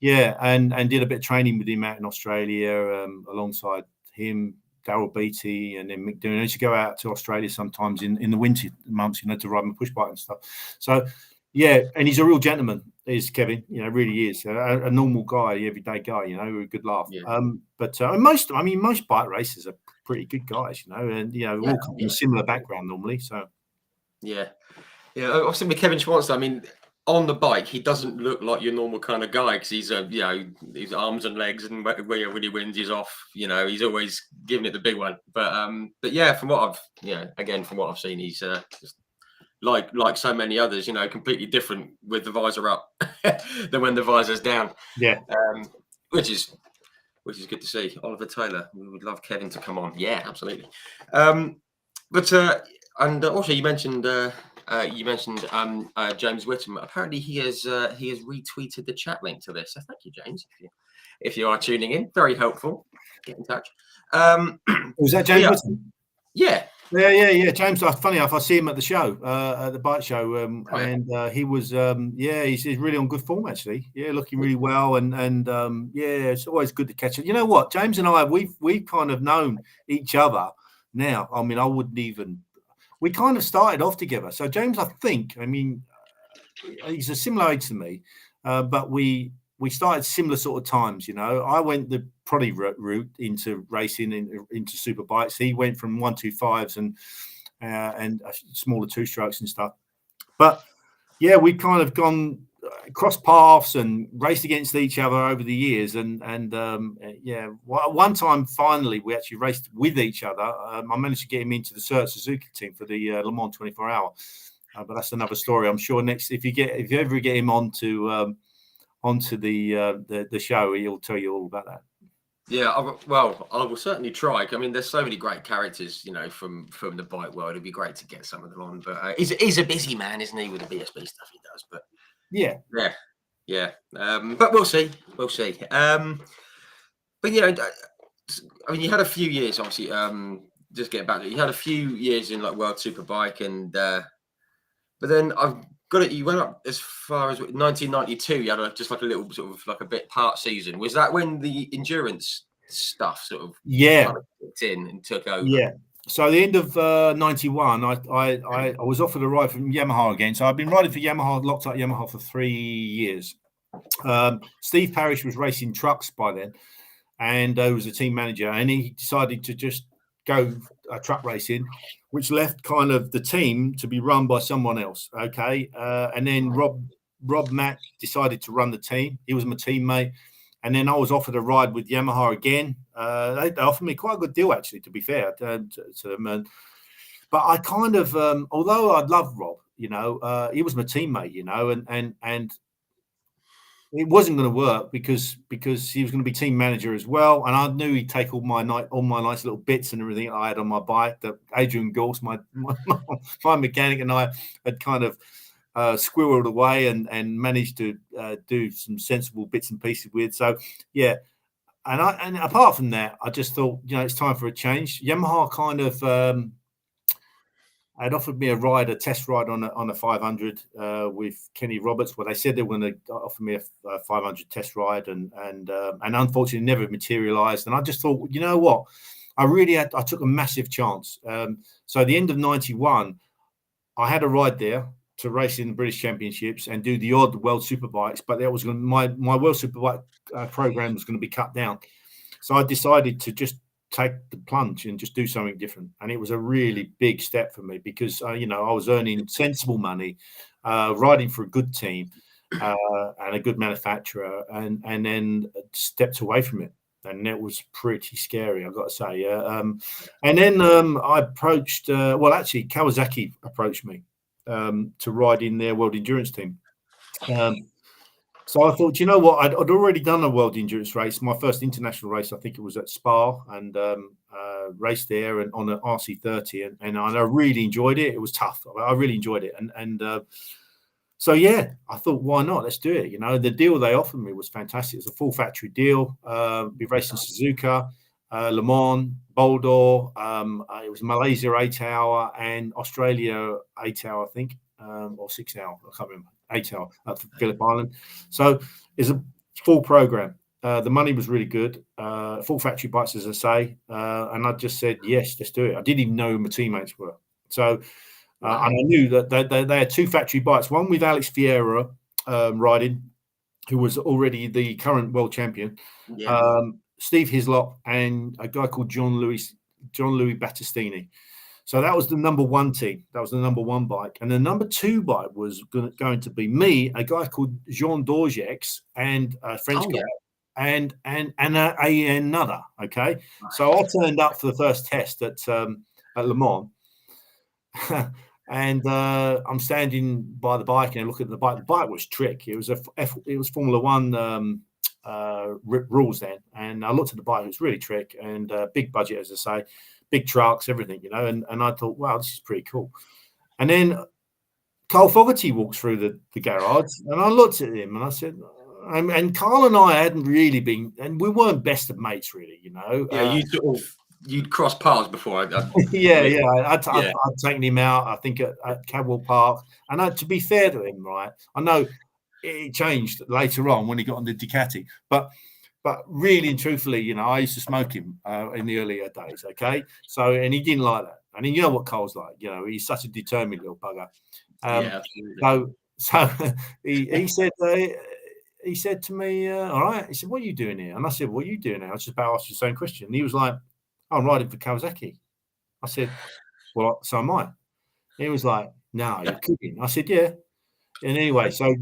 and did a bit of training with him out in Australia alongside him, Darryl Beattie, and then McDermott. I used to go out to Australia sometimes in the winter months, to ride my push bike and stuff. So, and he's a real gentleman, is Kevin. Really is a normal guy, everyday guy. A good laugh. Yeah. But most bike racers are pretty good guys, and all come from a similar background normally. So, yeah. Obviously with Kevin Schwantz, I mean, on the bike, he doesn't look like your normal kind of guy because he's his arms and legs, and when he wins, he's off. He's always giving it the big one. But yeah, from what I've seen, he's just like so many others, completely different with the visor up than when the visor's down. Yeah. Which is good to see. Oliver Taylor, we would love Kevin to come on. Yeah, absolutely. And also you mentioned you mentioned James Whittam. Apparently, he has retweeted the chat link to this. So thank you, James. If you are tuning in, very helpful. Get in touch. Was that James Whittam? Yeah. Yeah. James, funny enough, I see him at the show, at the bike show, and he was, he's really on good form actually. Yeah, looking really well, and yeah, it's always good to catch it. You know what, James and I, we've kind of known each other now. I mean, I wouldn't even. We kind of started off together. So James, I think, I mean, he's a similar age to me, but we started similar sort of times. You know, I went the Proddy route into racing, into super bikes. He went from 125s and smaller two strokes and stuff. But yeah, we've kind of gone cross paths and raced against each other over the years. And yeah, one time finally we actually raced with each other. I managed to get him into the Cert Suzuki team for the Le Mans 24 hour. But that's another story. I'm sure next, if you ever get him onto the show, he'll tell you all about that. Yeah, I will certainly try. I mean, there's so many great characters, you know, from the bike world. It'd be great to get some of them on. But he's a busy man, isn't he, with the BSB stuff he does? But yeah. But we'll see. But yeah, I mean, you had a few years, obviously. Just getting back to it, you had a few years in like World Superbike, and but then I've got it. You went up as far as 1992. You had just like a little sort of like a bit part season. Was that when the endurance stuff sort of kind of kicked in and took over? Yeah. So at the end of 91, I was offered a ride from Yamaha again. So I've been riding for Yamaha, locked up Yamaha for 3 years. Steve Parrish was racing trucks by then, and was a team manager, and he decided to just go truck racing, which left kind of the team to be run by someone else. Okay. And then Rob Mack decided to run the team. He was my teammate. And then I was offered a ride with Yamaha again. They offered me quite a good deal, actually, to be fair to them. But I kind of, although I love Rob, you know, he was my teammate, you know, and it wasn't going to work because he was going to be team manager as well, and I knew he'd take all my nice little bits and everything I had on my bike that Adrian Gorse, my mechanic, and I had kind of squirreled away and managed to do some sensible bits and pieces with. So yeah, and apart from that, I just thought, you know, it's time for a change. Yamaha kind of had offered me a test ride on a 500 with Kenny Roberts. Well, they said they were going to offer me a 500 test ride, and unfortunately never materialised. And I just thought, you know what, I took a massive chance. So at the end of 91, I had a ride there to race in the British Championships and do the odd World Superbikes, but that was my World Superbike program was going to be cut down. So I decided to just take the plunge and just do something different. And it was a really big step for me because, you know, I was earning sensible money, riding for a good team and a good manufacturer, and then stepped away from it. And that was pretty scary, I've got to say. And then I approached, actually, Kawasaki approached me to ride in their World Endurance team. So I thought, you know what, I'd already done a World Endurance race. My first international race, I think it was at Spa, and raced there and on an RC30, and I really enjoyed it. It was tough. I really enjoyed it. And so, yeah, I thought, why not? Let's do it. You know, the deal they offered me was fantastic. It's a full factory deal. Be racing Suzuka, Le Mans, Boulder. It was Malaysia 8 hour and Australia 8 hour, I think, or 6 hour. I can't remember. 8 hour at Phillip Island. So it's a full program. The money was really good. Full factory bikes, as I say. And I just said, yes, let's do it. I didn't even know who my teammates were. So, and I knew that they had 2 factory bikes, one with Alex Vieira riding, who was already the current world champion, Steve Hislop, and a guy called John Louis Battistini. So that was the number 1 team. That was the number 1 bike. And the number 2 bike was going to be me, a guy called Jean Dorgex, and a French guy, and another. Okay. So I turned up for the first test at Le Mans. And I'm standing by the bike and I look at the bike. The bike was trick. It was Formula One rules then. And I looked at the bike. It was really trick and big budget, as I say. Big trucks, everything, you know, and I thought, wow, this is pretty cool. And then Carl Fogarty walks through the garage, and I looked at him and I said, and Carl and I hadn't really been, and we weren't best of mates, really, you know. Yeah, you'd cross paths before. Yeah. I'd Yeah. taken him out, I think, at Cadwell Park. And to be fair to him, right, I know it changed later on when he got on the Ducati, but really and truthfully, you know, I used to smoke him in the earlier days. Okay, so and he didn't like that, and you know what Cole's like. You know, he's such a determined little bugger. Yeah, absolutely. So he said to me, "All right," he said, "What are you doing here?" And I said, "What are you doing here?" I was just about to ask you the same question. And he was like, "I'm riding for Kawasaki." I said, "Well, so am I." He was like, "No, you're kidding." I said, "Yeah." And anyway, so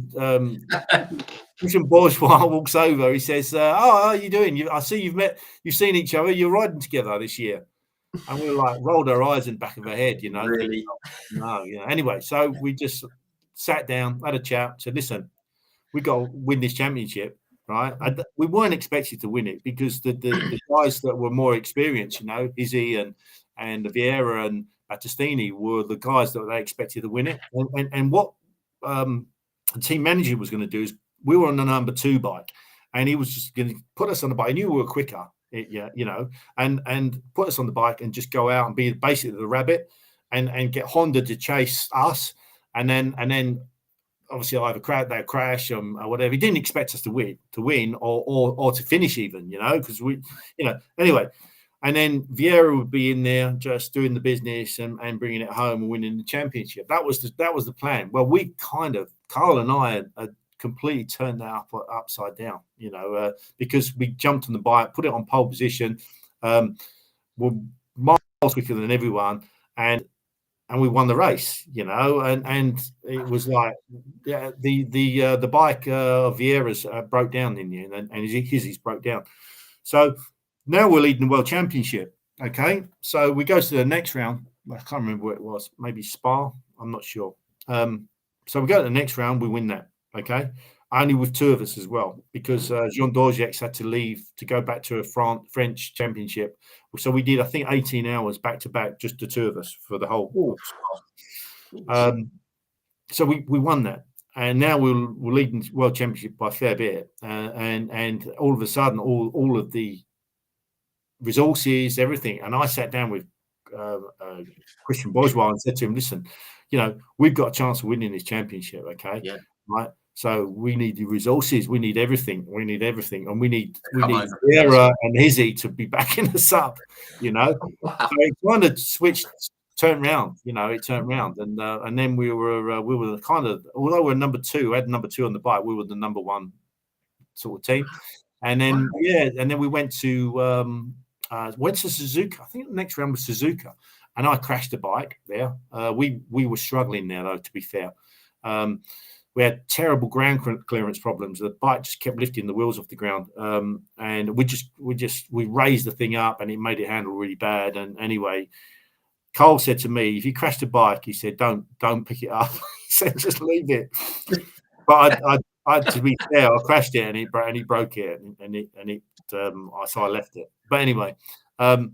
Christian Bourgeois walks over. He says, "Oh, how are you doing? I see you've seen each other. You're riding together this year." And we were like, rolled our eyes in the back of our head, you know. Really? Thinking, no, you know. Anyway, so we just sat down, had a chat, said, "Listen, we got to win this championship, right?" We weren't expected to win it because the guys that were more experienced, you know, Izzy and Vieira and Battistini were the guys that they expected to win it. And what the team manager was going to do is we were on the number 2 bike, and he was just going to put us on the bike. He knew we were quicker, you know, and put us on the bike and just go out and be basically the rabbit, and get Honda to chase us, and then obviously either they'll crash or whatever. He didn't expect us to win or to finish even, you know, because we, you know, anyway. And then Vieira would be in there just doing the business and bringing it home and winning the championship. That was the plan. Well, we Carl and I had completely turned that upside down, you know, because we jumped on the bike, put it on pole position, we're miles quicker than everyone, and we won the race, you know, and it was like the bike of Vieira's broke down in the end, and his broke down. So now we're leading the world championship. Okay, so we go to the next round. I can't remember where it was, maybe Spa. I'm not sure. So we go to the next round, we win that. Okay, only with 2 of us as well, because Jean Dorgex had to leave to go back to a French championship. So we did, I think, 18 hours back to back, just the 2 of us for the whole. So we won that, and now we're leading the world championship by a fair bit. And all of a sudden, all of the resources, everything. And I sat down with Christian Bourgeois and said to him, "Listen, you know, we've got a chance of winning this championship, okay? Yeah. Right? So we need the resources, we need everything, and we need over. and Izzy to be backing us up, you know." Wow. So it kind of turned round, you know, and then we were kind of, although we're number 2, had number 2 on the bike, we were the number 1 sort of team. And then and then we went to Suzuka. I think the next round was Suzuka, and I crashed the bike there. We were struggling there, though, to be fair. We had terrible ground clearance problems. The bike just kept lifting the wheels off the ground, and we raised the thing up, and it made it handle really bad. And anyway, Cole said to me, "If you crash the bike," he said, "don't pick it up." He said, "Just leave it." But to be fair, I crashed it and he broke it, so I left it. But anyway, no,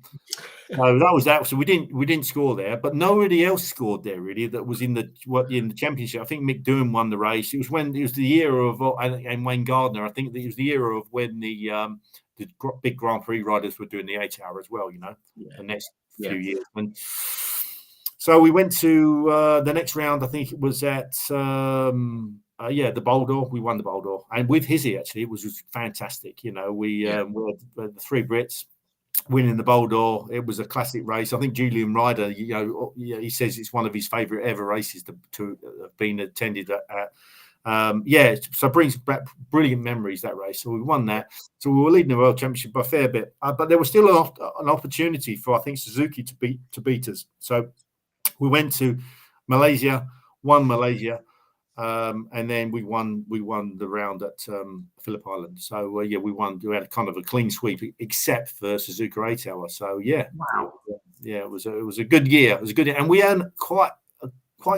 that was that. So we didn't score there, but nobody else scored there really. That was in the championship. I think Mick Doohan won the race. It was the year of and Wayne Gardner. I think it was the year of when the big Grand Prix riders were doing the 8 hour as well. You know, the next few years. And so we went to the next round. I think it was at the Boldor. We won the Boldor, and with Hizzy actually, it was fantastic. You know, we were the 3 Brits winning the Boldor. It was a classic race. I think Julian Ryder, you know, he says it's one of his favourite ever races to have been attended at. So it brings back brilliant memories, that race. So we won that. So we were leading the World Championship by a fair bit, but there was still an opportunity for, I think, Suzuki to beat us. So we went to Malaysia, won Malaysia. And then we won the round at Phillip Island. So we won. We had kind of a clean sweep, except for Suzuka 8 hour. So Wow. It was a good year. It was a good year, and we earned quite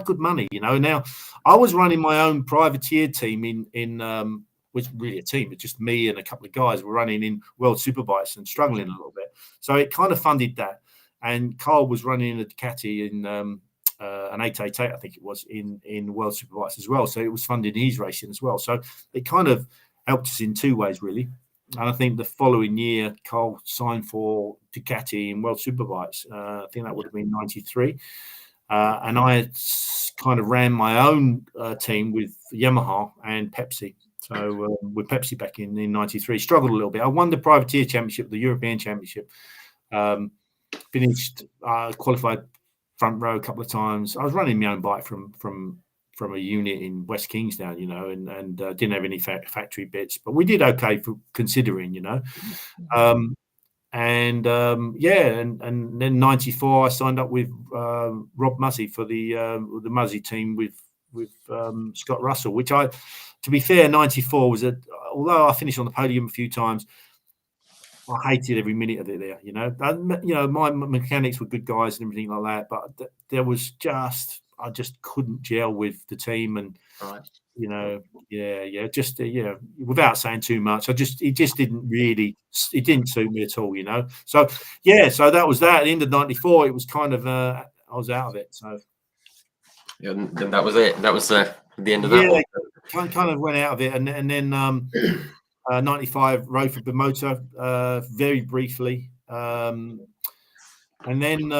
good money. You know, now I was running my own privateer team in was really a team. It's just me and a couple of guys were running in World Superbikes and struggling a little bit. So it kind of funded that. And Carl was running a Ducati in an 888, I think it was, in World Superbikes as well. So it was funding his racing as well. So it kind of helped us in two ways, really. And I think the following year, Carl signed for Ducati in World Superbikes. I think that would have been 93. And I had kind of ran my own team with Yamaha and Pepsi. So with Pepsi back in 93, struggled a little bit. I won the Privateer Championship, the European Championship. Finished, qualified front row a couple of times. I was running my own bike from a unit in West Kingsdown, and didn't have any factory bits, but we did okay for considering, and then 94 I signed up with Rob Muzzy for the Muzzy team with Scott Russell, which to be fair, 94 was although I finished on the podium a few times, I hated every minute of it there. My mechanics were good guys and everything like that, but there was I just couldn't gel with the team, and right. Without saying too much, it just didn't suit me at all, So that was that. At the end of 94, it was kind of I was out of it. So and that was it. That was the end of that one. Kind of went out of it, and then 95 rode for Bimoto very briefly. And then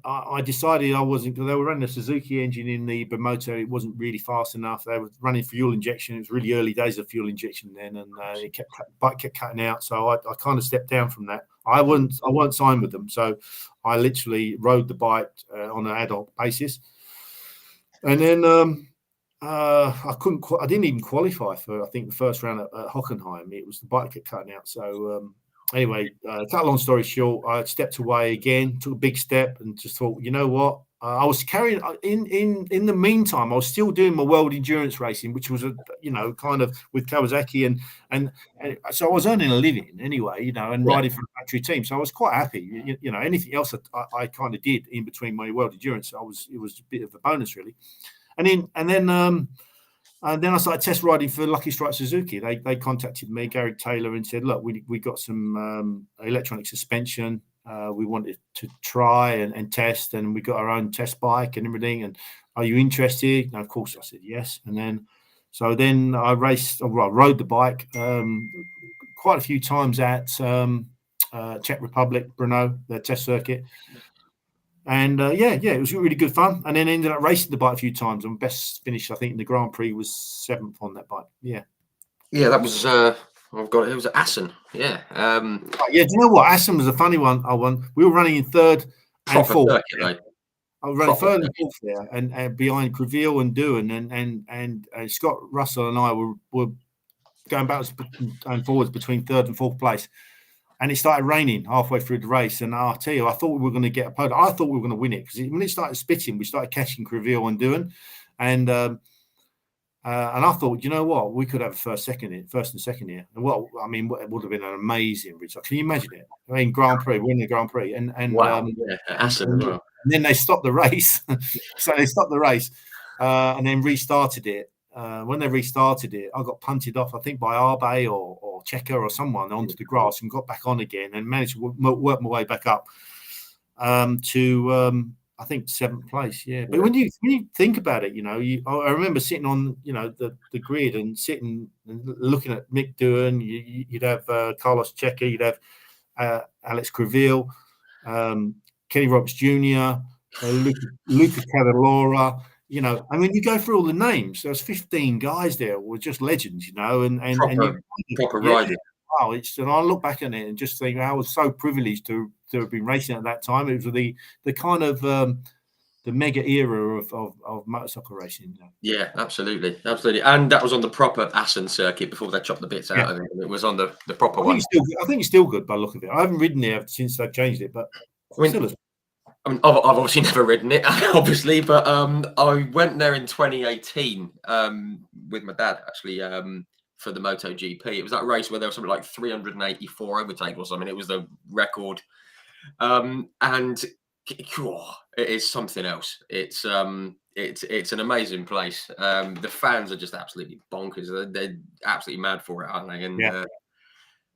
I decided I wasn't, because they were running a Suzuki engine in the Bimoto. It wasn't really fast enough. They were running fuel injection. It was really early days of fuel injection then, and bike kept cutting out. So I kind of stepped down from that. I weren't signed with them, so I literally rode the bike on an ad hoc basis. And then I didn't even qualify for, I think, the first round at Hockenheim. It was the bike kept cutting out. So anyway, cut a long story short, I stepped away again, took a big step, and just thought, you know what? I was carrying in the meantime, I was still doing my world endurance racing, which was kind of with Kawasaki, and so I was earning a living anyway, and riding for a factory team. So I was quite happy. Anything else that I kind of did in between my world endurance, it was a bit of a bonus really. And then I started test riding for Lucky Strike Suzuki. They contacted me, Gary Taylor, and said, look, we got some electronic suspension. We wanted to try and test, and we got our own test bike and everything. And are you interested? And of course I said yes. And then I rode the bike quite a few times at Czech Republic, Brno, the test circuit. And it was really good fun. And then ended up racing the bike a few times. And best finish, I think, in the Grand Prix was 7th on that bike. Yeah. Yeah, that was. I've got it. It was at Assen. Yeah. Do you know what? Assen was a funny one. I won. We were running in third and fourth. Circuit, I was running third and fourth there, and behind Creville and Doohan, and Scott Russell and I were going backwards and forwards between third and fourth place. And it started raining halfway through the race. And I'll tell you, I thought we were going to get a podium. I thought we were going to win it, because when it started spitting, we started catching Creville and Doohan. And I thought, you know what, we could have a first and second here. And it would have been an amazing result. Can you imagine it? I mean, Grand Prix, winning the Grand Prix. And wow, Assen as well. And then they stopped the race. So they stopped the race and then restarted it. When they restarted it, I got punted off, I think, by Arbe or Checker or someone onto the grass, and got back on again and managed to work my way back up to I think 7th place. Yeah, but when you think about it, I remember sitting on the grid and sitting and looking at Mick Doohan. You'd have Carlos Checker, you'd have Alex Creville, Kenny Roberts Jr., Luca Cadalora. You go through all the names. There's 15 guys there were just legends, and proper riding. Wow, and I look back on it and just think I was so privileged to have been racing at that time. It was the kind of the mega era of motorcycle racing. Yeah, absolutely, and that was on the proper Assen circuit before they chopped the bits out of it. It was on the proper one. I think it's still good by the look of it. I haven't ridden there since they've changed it, but I've obviously never ridden it, obviously, but I went there in 2018 with my dad, actually, for the MotoGP. It was that race where there was something like 384 overtakes or something. It was the record, and it is something else. It's an amazing place. The fans are just absolutely bonkers. They're absolutely mad for it, aren't they? And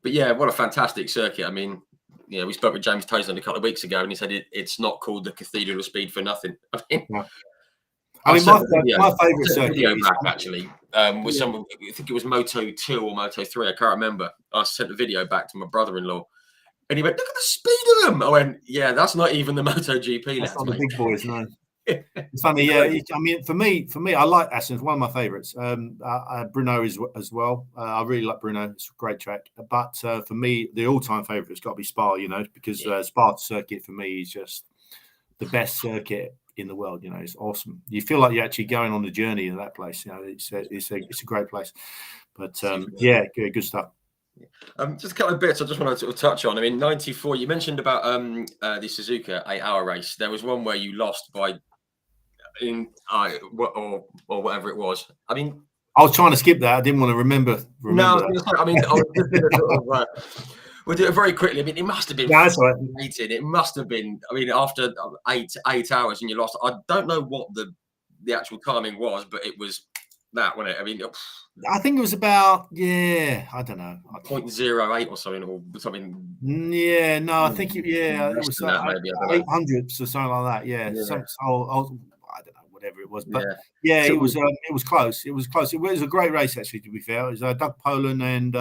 but yeah, what a fantastic circuit. I mean, we spoke with James Toseland a couple of weeks ago, and he said it's not called the Cathedral of Speed for nothing. I mean, I mean, sent my I favourite sent a circuit video is back actually. With someone, I think it was Moto 2 or Moto 3. I can't remember. I sent a video back to my brother-in-law, and he went, "Look at the speed of them." I went, "Yeah, that's not even the MotoGP that's lads, not the mate." big boys, no. It's funny, yeah. I mean, for me, I like Assen. It's one of my favourites. Brno is as well. I really like Brno. It's a great track. But for me, the all-time favourite has got to be Spa. You know, because Spa circuit for me is just the best circuit in the world. You know, it's awesome. You feel like you're actually going on the journey in that place. You know, it's a great place. But yeah, good stuff. Just a couple of bits I just want to sort of touch on. I mean, 94, you mentioned about the Suzuka 8-hour race. There was one where you lost by or whatever it was. I mean, I was trying to skip that. I didn't want to remember no, that. I mean, I was just going to sort of we'll do it very quickly. I mean, it must have been No, that's all right. fascinating. It must have been. I mean, after 8 hours and you lost, I don't know what the actual timing was, but it was that, wasn't it? I mean, I think it was about, I don't know, 0.08 or something, or something. Yeah, no, I think it was that, maybe, 800s or something like that. Yeah, Yeah. I don't know, whatever it was, but yeah, So it was close. It was close. It was a great race, actually. To be fair, it was Doug Poland and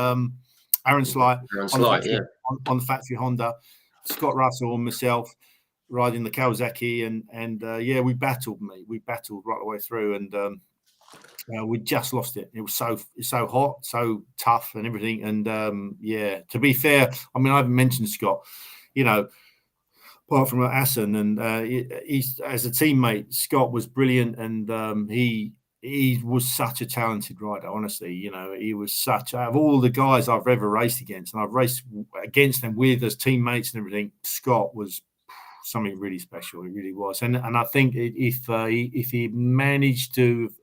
Aaron Slight on the factory Honda, Scott Russell and myself riding the Kawasaki, and yeah, we battled right the way through, and we just lost it. It was so hot, so tough, and everything. And yeah, to be fair, I mean, I haven't mentioned Scott. You know, apart from Assen, and he's as a teammate, Scott was brilliant, and he was such a talented rider. Honestly, you know, he was such. Out of all the guys I've ever raced against, and I've raced against them with as teammates and everything, Scott was something really special. It really was, and I think if he managed to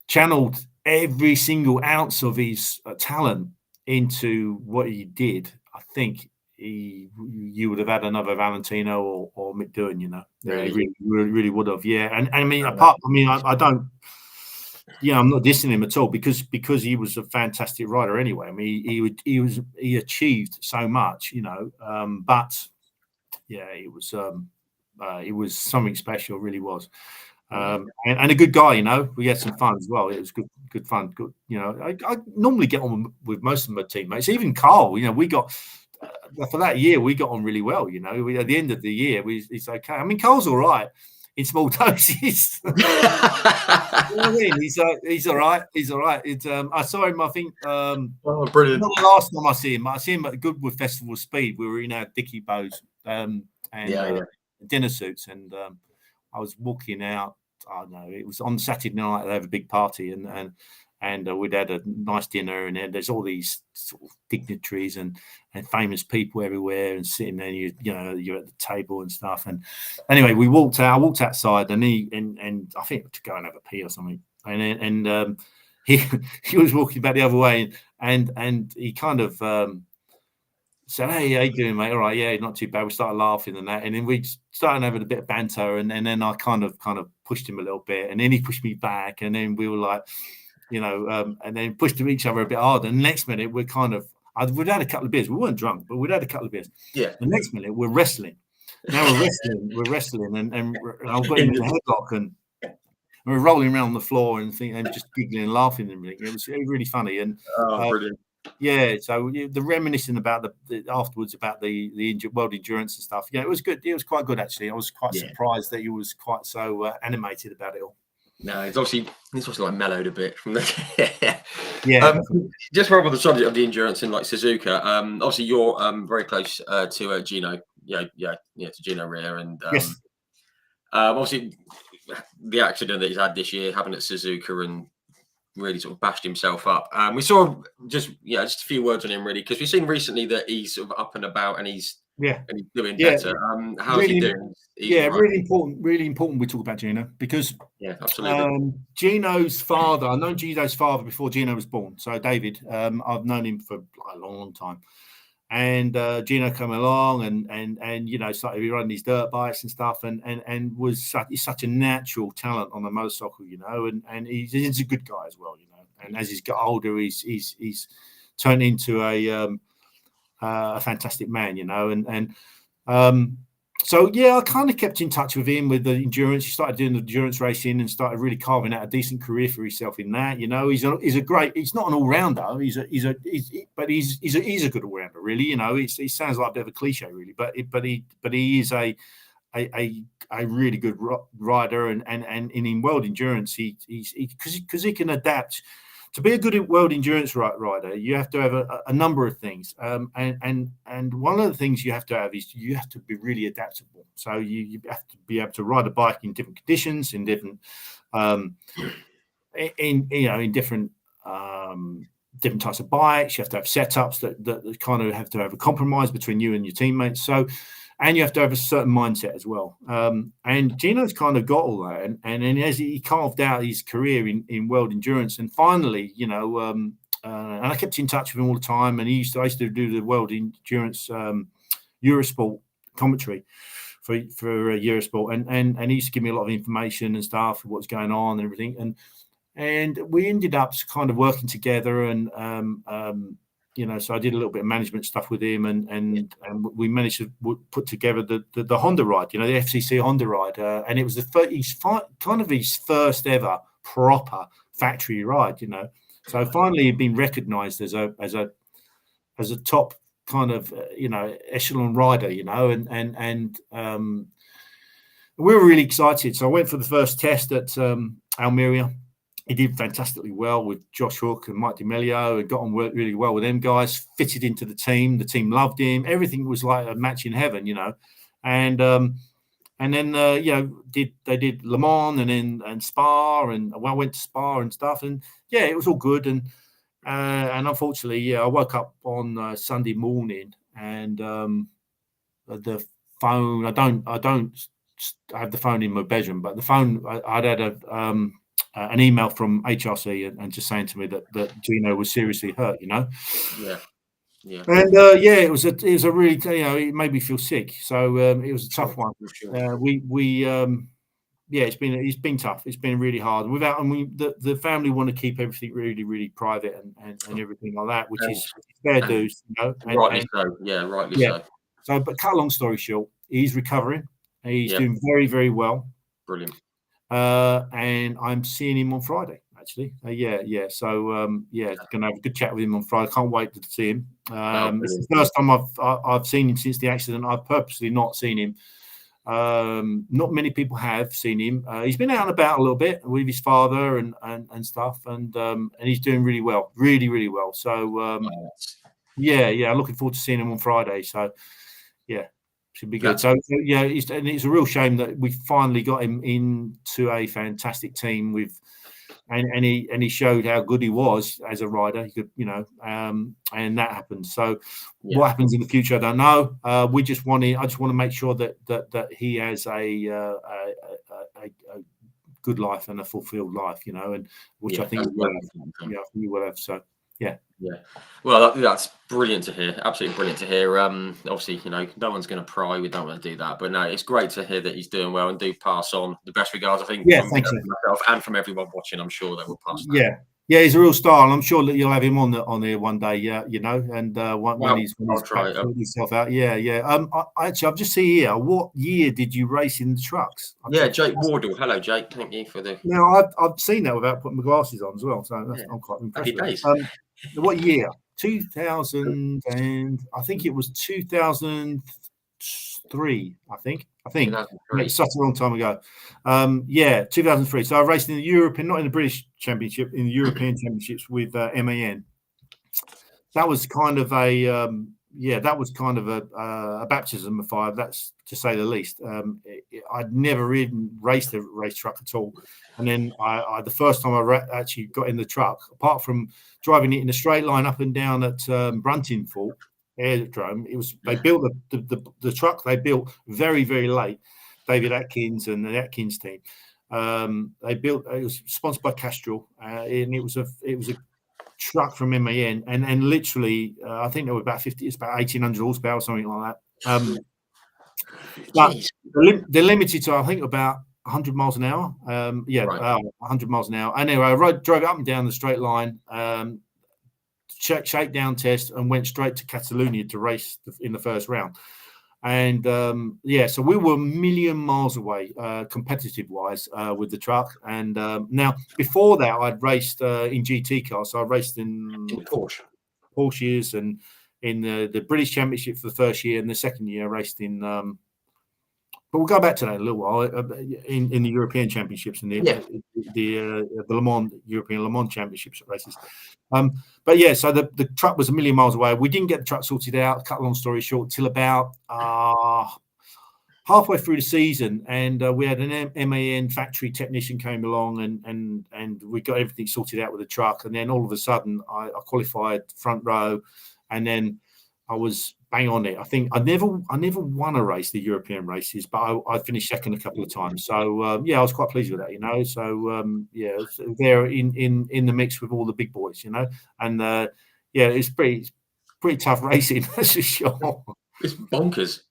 channeled every single ounce of his talent into what he did, I think you would have had another Valentino or McDowan. You know, really would have. Yeah, and I mean, I don't. Yeah, I'm not dissing him at all because he was a fantastic rider anyway. I mean, he achieved so much, you know. But yeah, it was something special. It really was. And a good guy, you know. We had some fun as well. It was good fun. Good, you know. I normally get on with most of my teammates. Even Carl, you know, we got for that year we got on really well. You know, at the end of the year, it's okay. I mean, Carl's all right in small doses. You know what I mean? He's all right. He's all right. I saw him. I think. Brilliant! Not the last time I see him. I see him at Goodwood Festival Speed. We were in our Dickie bows and dinner suits, and I was walking out. I don't know. It was on Saturday night. They have a big party, and we'd had a nice dinner, and then there's all these sort of dignitaries and famous people everywhere, and sitting there. You're at the table and stuff. And anyway, we walked out. I walked outside, and I think to go and have a pee or something. And he was walking back the other way, and he kind of said, "Hey, how you doing, mate? All right, yeah, not too bad." We started laughing and that, and then we started having a bit of banter, and then I kind of pushed him a little bit, and then he pushed me back, and then we were like, you know, and then pushed each other a bit harder. And the next minute, we'd had a couple of beers. We weren't drunk, but we'd had a couple of beers. Yeah. The next minute, we're wrestling. Now we're wrestling, and I've got him in the headlock, and we're rolling around on the floor and just giggling and laughing and everything. It was really funny. And brilliant. Yeah, so the reminiscing about the afterwards about the world endurance and stuff. Yeah, it was good. It was quite good actually. I was quite surprised that he was quite so animated about it all. No, it's obviously like mellowed a bit from the. Just while on the subject of the endurance in like Suzuka, obviously you're very close to Gino, to Gino Rea, and yes. Obviously the accident that he's had this year, happened at Suzuka, and really sort of bashed himself up. We saw just a few words on him really, because we've seen recently that he's sort of up and about, and he's doing better. How's he doing? Really important we talk about Gino, because absolutely. Gino's father, I've known Gino's father before Gino was born. So David, I've known him for a long time. And Gino came along and you know, started riding these dirt bikes and stuff, and he's such a natural talent on the motorcycle, you know, and he's a good guy as well, you know. And as he's got older, he's turned into a fantastic man, you know, and So yeah, I kind of kept in touch with him with the endurance. He started doing the endurance racing and started really carving out a decent career for himself in that. You know, he's a great. He's not an all rounder. He's a good all rounder. Really, you know, it sounds like a bit of a cliche, really, but he is a really good rider, and in world endurance, he's because he can adapt. To be a good world endurance rider, you have to have a number of things, and one of the things you have to have is you have to be really adaptable. So you have to be able to ride a bike in different conditions, in different, in different different types of bikes. You have to have setups that kind of have to have a compromise between you and your teammates. So. And you have to have a certain mindset as well. And Gino's kind of got all that. And as he carved out his career in world endurance, and finally, you know, and I kept in touch with him all the time. And I used to do the world endurance Eurosport commentary for Eurosport, and he used to give me a lot of information and stuff, what's going on and everything. And we ended up kind of working together, and you know, so I did a little bit of management stuff with him, and we managed to put together the Honda ride, you know, the FCC Honda ride, and it was kind of his first ever proper factory ride, you know. So finally, he'd been recognised as a top kind of you know, echelon rider, you know, and we were really excited. So I went for the first test at Almeria. He did fantastically well with Josh Hook and Mike D'Amelio, and got on really well with them guys. Fitted into the team. The team loved him. Everything was like a match in heaven, you know. And then you know, they did Le Mans and Spa, and I went to Spa and stuff. And yeah, it was all good. And unfortunately, yeah, I woke up on Sunday morning, and the phone. I don't have the phone in my bedroom, but the phone I'd had an email from HRC and just saying to me that Gino was seriously hurt, you know. Yeah. And yeah, it was a really, you know, it made me feel sick. So it was a tough one. Sure. Yeah, it's been tough. It's been really hard. The family want to keep everything really, really private and everything like that, which is fair dues, you know. Rightly so. Yeah, rightly so. So, but cut a long story short, he's recovering. He's doing very, very well. Brilliant. And I'm seeing him on Friday, actually. So gonna have a good chat with him on Friday. Can't wait to see him. It's the first time I've seen him since the accident. I've purposely not seen him. Not many people have seen him. He's been out and about a little bit with his father and stuff, and he's doing really well, really, really well. So I'm looking forward to seeing him on Friday. So yeah. Should be good. So yeah, it's a real shame that we finally got him into a fantastic team with, and he showed how good he was as a rider. He could, you know, and that happened. So what happens in the future, I don't know. I just want to make sure that he has a good life and a fulfilled life, you know, and which I think he will have. Yeah, I think he will have. So. Yeah. Well, that's brilliant to hear. Absolutely brilliant to hear. Obviously, you know, no one's going to pry. We don't want to do that. But no, it's great to hear that he's doing well, and do pass on the best regards, I think, from myself and from everyone watching. I'm sure they will pass that. Yeah, he's a real star, and I'm sure that you'll have him on there one day. Yeah, you know, and when he's sorted himself out. Actually, I've just seen here. What year did you race in the trucks? Jake Wardle. Hello, Jake. Thank you for the. Now I've seen that without putting my glasses on as well, so I'm quite impressed. What year? 2000, and I think it was 2003. I think it's such a long time ago. 2003. So I raced in the European, not in the British Championship, in the European Championships with MAN. That was kind of a baptism of fire. That's to say the least. I'd never even raced a race truck at all, and then the first time I actually got in the truck, apart from driving it in a straight line up and down at Bruntingthorpe Aerodrome, they built the truck. They built very, very late. David Atkins and the Atkins team. It was sponsored by Castrol, and it was a truck from MAN, and literally I think there were about 1800 horsepower or something like that. But they're limited to, I think, about 100 miles an hour. 100 miles an hour. Anyway, I drove up and down the straight line, shakedown test, and went straight to Catalonia to race in the first round. And so we were a million miles away, competitive wise, with the truck. And now before that, I'd raced in GT cars. So I raced in Porsches and in the British Championship for the first year, and the second year I raced in. But we'll go back to that in a little while in the European Championships and the Le Mans European Le Mans Championships races. But yeah, so the truck was a million miles away. We didn't get the truck sorted out. Cut a long story short, till about halfway through the season, and we had an MAN factory technician came along, and we got everything sorted out with the truck. And then all of a sudden, I qualified front row, and then I was bang on it. I think I never won a race, the European races, but I finished second a couple of times. So I was quite pleased with that, you know. So they're in the mix with all the big boys, you know, and it's pretty tough racing, that's for sure. It's bonkers.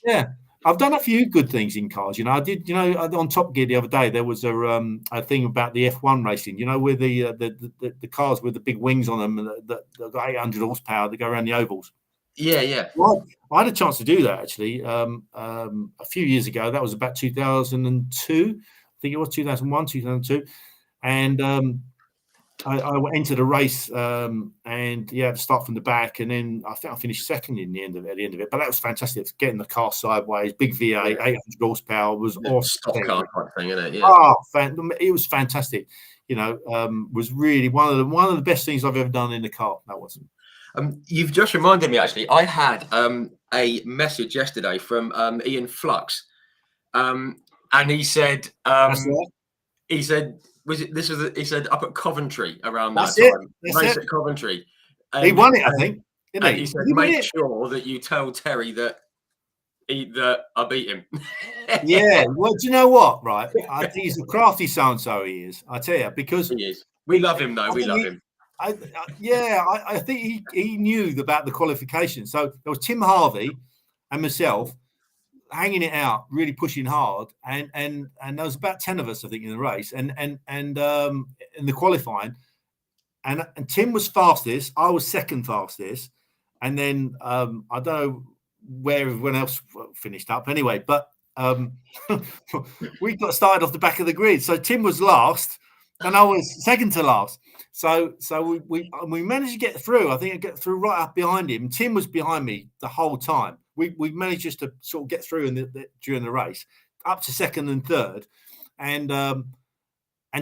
Yeah. I've done a few good things in cars. You know, I did. You know, on Top Gear the other day there was a thing about the F1 racing. You know, where the cars with the big wings on them that got 800 horsepower that go around the ovals. Yeah. Well, I had a chance to do that actually a few years ago. That was about 2002. I think it was 2001, 2002, and I entered a race and start from the back, and then I think I finished second at the end of it. But that was fantastic. Getting the car sideways, big V8, 800 horsepower was awesome. Stock car type thing, isn't it? Yeah. It was fantastic. You know, was really one of the best things I've ever done in the car. That was. You've just reminded me. Actually, I had a message yesterday from Ian Flux, and he said. He said, he said up at Coventry around that time. Race at Coventry. He won it, I think. Didn't he? He said, make sure that you tell Terry that I beat him. Yeah. Well, do you know what? Right. I think he's a crafty so-and-so, he is. I tell you, because he is. We love him, though. We love him. I think he knew about the qualification. So there was Tim Harvey and myself hanging it out, really pushing hard, and there was about 10 of us, I think, in the race, and in the qualifying, and Tim was fastest, I was second fastest, and then I don't know where everyone else finished up anyway, but we got started off the back of the grid, so Tim was last, and I was second to last. So we managed to get through. I think I got through right up behind him. Tim was behind me the whole time. We managed just to sort of get through during the race, up to second and third, and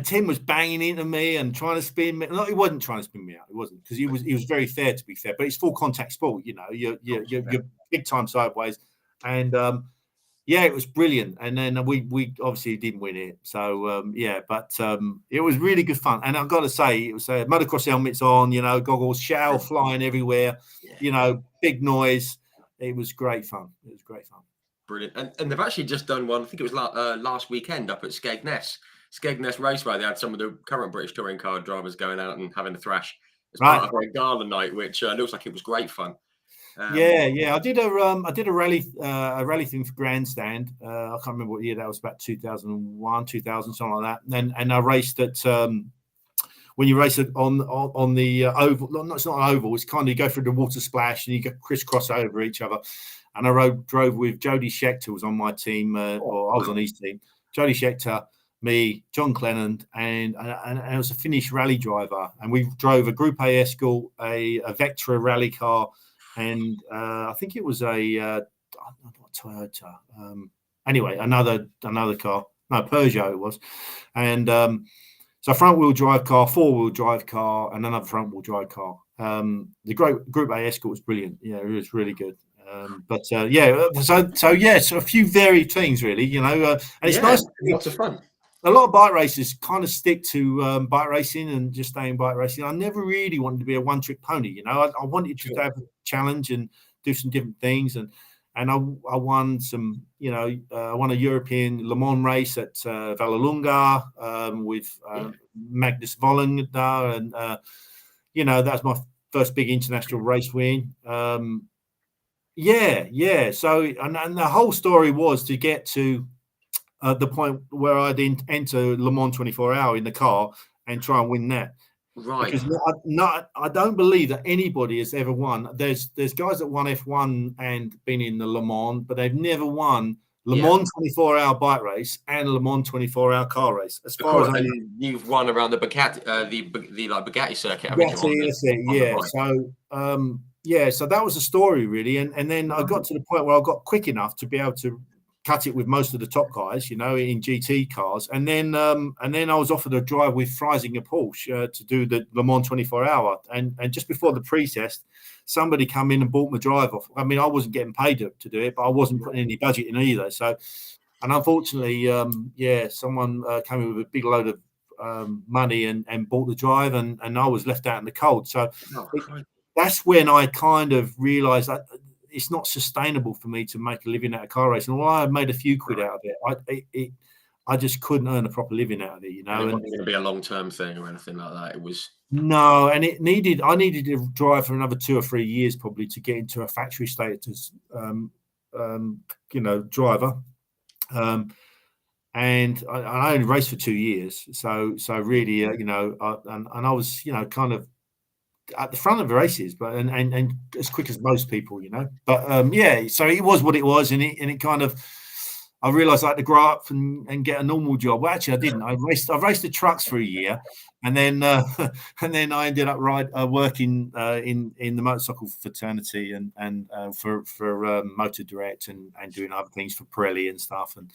Tim was banging into me and trying to spin me. No, he wasn't trying to spin me out. He wasn't, because he was very fair, to be fair. But it's full contact sport, you know. You're big time sideways, and it was brilliant. And then we obviously didn't win it, so but it was really good fun. And I've got to say, it was motocross helmets on, you know, goggles, shell flying everywhere, you know, big noise. It was great fun. Brilliant. And they've actually just done one, I think it was last weekend up at Skegness Raceway. They had some of the current British touring car drivers going out and having a thrash as part of a gala night, which looks like it was great fun. I did a rally thing for Grandstand. I can't remember what year that was, about 2001, 2000, something like that. And I raced at when you race it on the oval. No, it's not an oval. It's kind of, you go through the water splash and you go crisscross over each other. And I drove with Jody Scheckter, who was on my team, or I was on his team. Jody Scheckter, me, John Clennon, and it was a Finnish rally driver. And we drove a Group A Escort, a Vectra rally car, and I think it was a Toyota. Anyway, another car. No, Peugeot it was. And so front-wheel drive car, four-wheel drive car, and another front-wheel drive car. The Group A Escort was brilliant. Yeah, it was really good. So a few varied things, really, you know. And it's nice. Lots of fun. A lot of bike racers kind of stick to bike racing and just stay in bike racing. I never really wanted to be a one-trick pony, you know. I wanted to have a challenge and do some different things. And I won some, you know, I won a European Le Mans race at Vallelunga with Magnus Vollender. And, you know, that was my first big international race win. So, and the whole story was to get to the point where I'd enter Le Mans 24 Hour in the car and try and win that. Right. Because I don't believe that anybody has ever won. There's guys that won F1 and been in the Le Mans, but they've never won Le Mans 24-hour bike race and Le Mans 24-hour car race. As far as I know, you've won around the Bugatti, the like Bugatti circuit, haven't you? So that was the story really, and then I got to the point where I got quick enough to be able to cut it with most of the top guys, in GT cars, and then I was offered a drive with Freising a Porsche to do the Le Mans 24-hour, and just before the pre-test, somebody come in and bought my drive off. I mean, I wasn't getting paid to do it, but I wasn't putting any budget in either. So, and unfortunately, someone came in with a big load of money and bought the drive, and I was left out in the cold. So that's when I kind of realised that it's not sustainable for me to make a living out of car racing. Well, I made a few quid out of it. I just couldn't earn a proper living out of it, And it wasn't going to be a long-term thing or anything like that. It was no, and I needed to drive for another 2 or 3 years probably to get into a factory status, driver. And I only raced for 2 years, so really, and I was, kind of at the front of the races, but and as quick as most people, But so it was what it was, and it kind of, I realised I had to grow up and get a normal job. Well, actually, I didn't. I raced the trucks for a year, and then I ended up working in the motorcycle fraternity and for Motor Direct and doing other things for Pirelli and stuff. And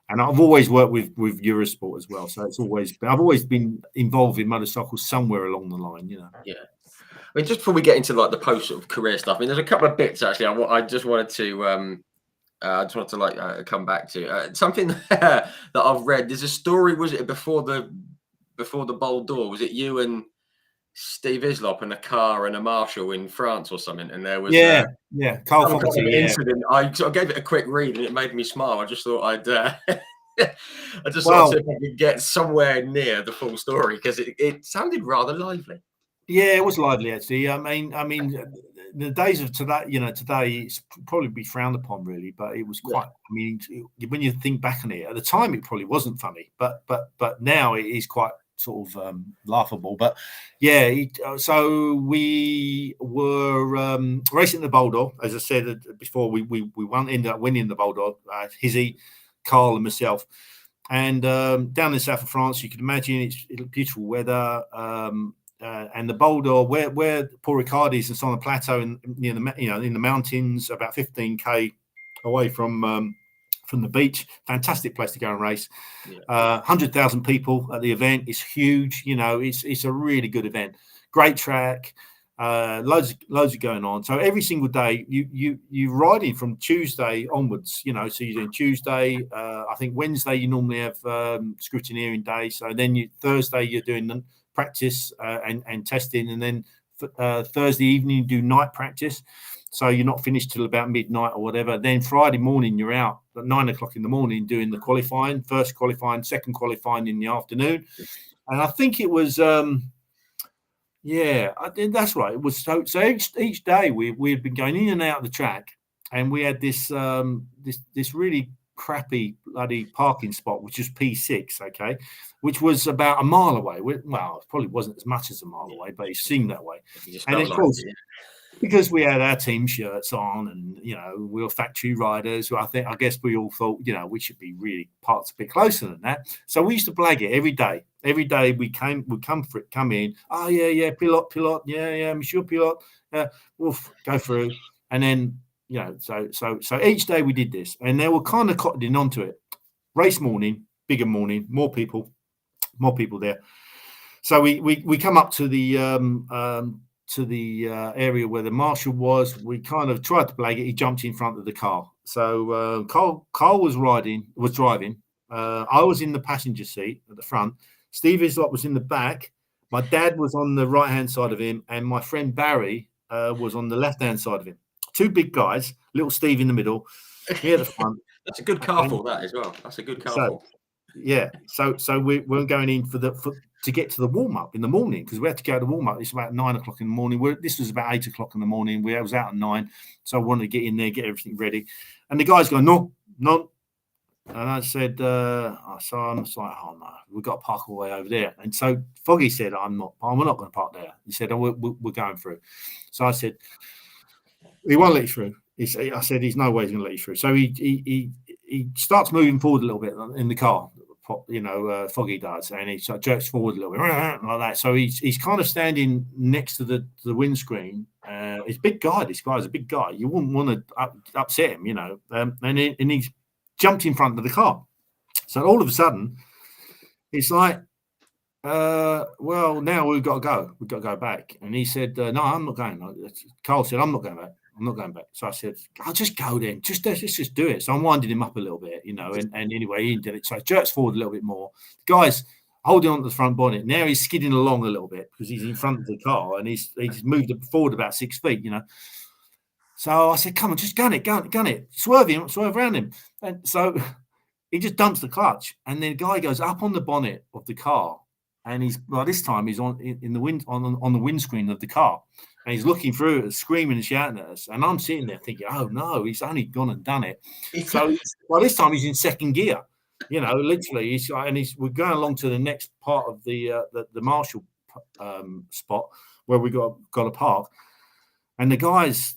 and I've always worked with Eurosport as well, so I've always been involved in motorcycles somewhere along the line, Yeah. I mean, just before we get into like the post sort of career stuff, I mean, there's a couple of bits actually. I just wanted to come back to something that I've read. There's a story. Was it before the Bowl d'Or? Was it you and Steve Islop in a car and a Marshall in France or something? And there was Carl Fogarty, incident. I sort of gave it a quick read and it made me smile. I just thought I'd I just thought if I could get somewhere near the full story because it sounded rather lively. Yeah, it was lively actually. I mean, the days of today, today it's probably be frowned upon really, but it was quite. I mean, when you think back on it, at the time it probably wasn't funny, but now it is quite sort of laughable. But so we were racing the Bowl d'Or, as I said before. We ended up winning the Bowl d'Or. Hizzy, Carl, and myself. And down in the south of France, you can imagine it's beautiful weather. And the Bowl d'Or, where Paul Ricard is, it's on a plateau in the mountains, about 15k away from the beach. Fantastic place to go and race. 100,000 people at the event. It's huge. It's a really good event. Great track. Loads of going on. So every single day you riding from Tuesday onwards. So you're doing Tuesday. I think Wednesday you normally have scrutineering day. So then Thursday you're doing practice and testing, and then Thursday evening you do night practice, so you're not finished till about midnight or whatever. Then Friday morning you're out at 9 o'clock in the morning doing the qualifying, first qualifying, second qualifying in the afternoon. And I think it was I think that's right, it was so each day we'd been going in and out of the track, and we had this this really crappy bloody parking spot, which is P6, okay, which was about a mile away. Well, it probably wasn't as much as a mile away, but it seemed that way. And of course, because we had our team shirts on, and we were factory riders, I guess we all thought we should be really parked a bit closer than that. So we used to blag it every day. Every day we'd come in. Oh pilot, yeah, Monsieur Pilot, we'll go through, and then. So each day we did this, and they were kind of cottoning onto it. Race morning, bigger morning, more people there. So we come up to the area where the marshal was. We kind of tried to blag it. He jumped in front of the car. So Carl was driving. I was in the passenger seat at the front. Steve Islop was in the back. My dad was on the right hand side of him, and my friend Barry was on the left hand side of him. Two big guys, little Steve in the middle, me at the front. That's a good carful, that as well. That's a good carful. So we're going in to get to the warm up in the morning, because we had to go to warm up. It's about 9 o'clock in the morning. This was about 8 o'clock in the morning. I was out at 9, so I wanted to get in there, get everything ready. And the guys go, no, And I said, so I'm just like, oh no, we've got to park all the way over there. And so Foggy said, we're not going to park there. He said, oh, we're going through. So I said, he won't let you through. I said, there's no way he's going to let you through. So he starts moving forward a little bit in the car, Foggy does, and he sort of jerks forward a little bit like that. So he's kind of standing next to the windscreen. He's a big guy. This guy's a big guy. You wouldn't want to upset him, and he's jumped in front of the car. So all of a sudden, it's like, well, now we've got to go. We've got to go back. And he said, no, I'm not going. Carl said, I'm not going back. I'm not going back. So I said, I'll just go then. Let's just do it. So I'm winding him up a little bit, and anyway, he did it. So he jerks forward a little bit more. The guy's holding on to the front bonnet. Now he's skidding along a little bit because he's in front of the car and he's moved forward about 6 feet, So I said, come on, just gun it. Swerve around him. And so he just dumps the clutch. And then the guy goes up on the bonnet of the car. And this time he's on the windscreen of the car. And he's looking through it, screaming and shouting at us. And I'm sitting there thinking, oh no, he's only gone and done it. So this time he's in second gear, literally. We're going along to the next part of the Marshall spot where we got to park. And the guy's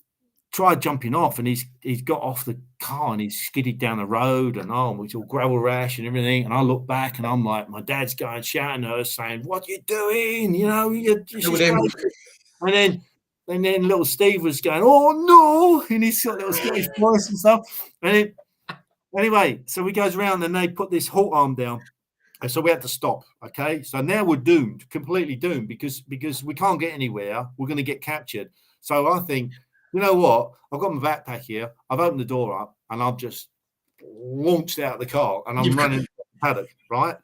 tried jumping off, and he's got off the car and he's skidded down the road, and it's all gravel rash and everything. And I look back and I'm like, my dad's going shouting at us saying, what you doing? And then little Steve was going, oh no, and he's got little Scottish voice and stuff. And anyway, so he goes around and they put this halt arm down. And so we had to stop. Okay. So now we're doomed, completely doomed, because we can't get anywhere. We're going to get captured. So I think, you know what? I've got my backpack here. I've opened the door up and I've just launched out of the car and I'm running to the paddock, right?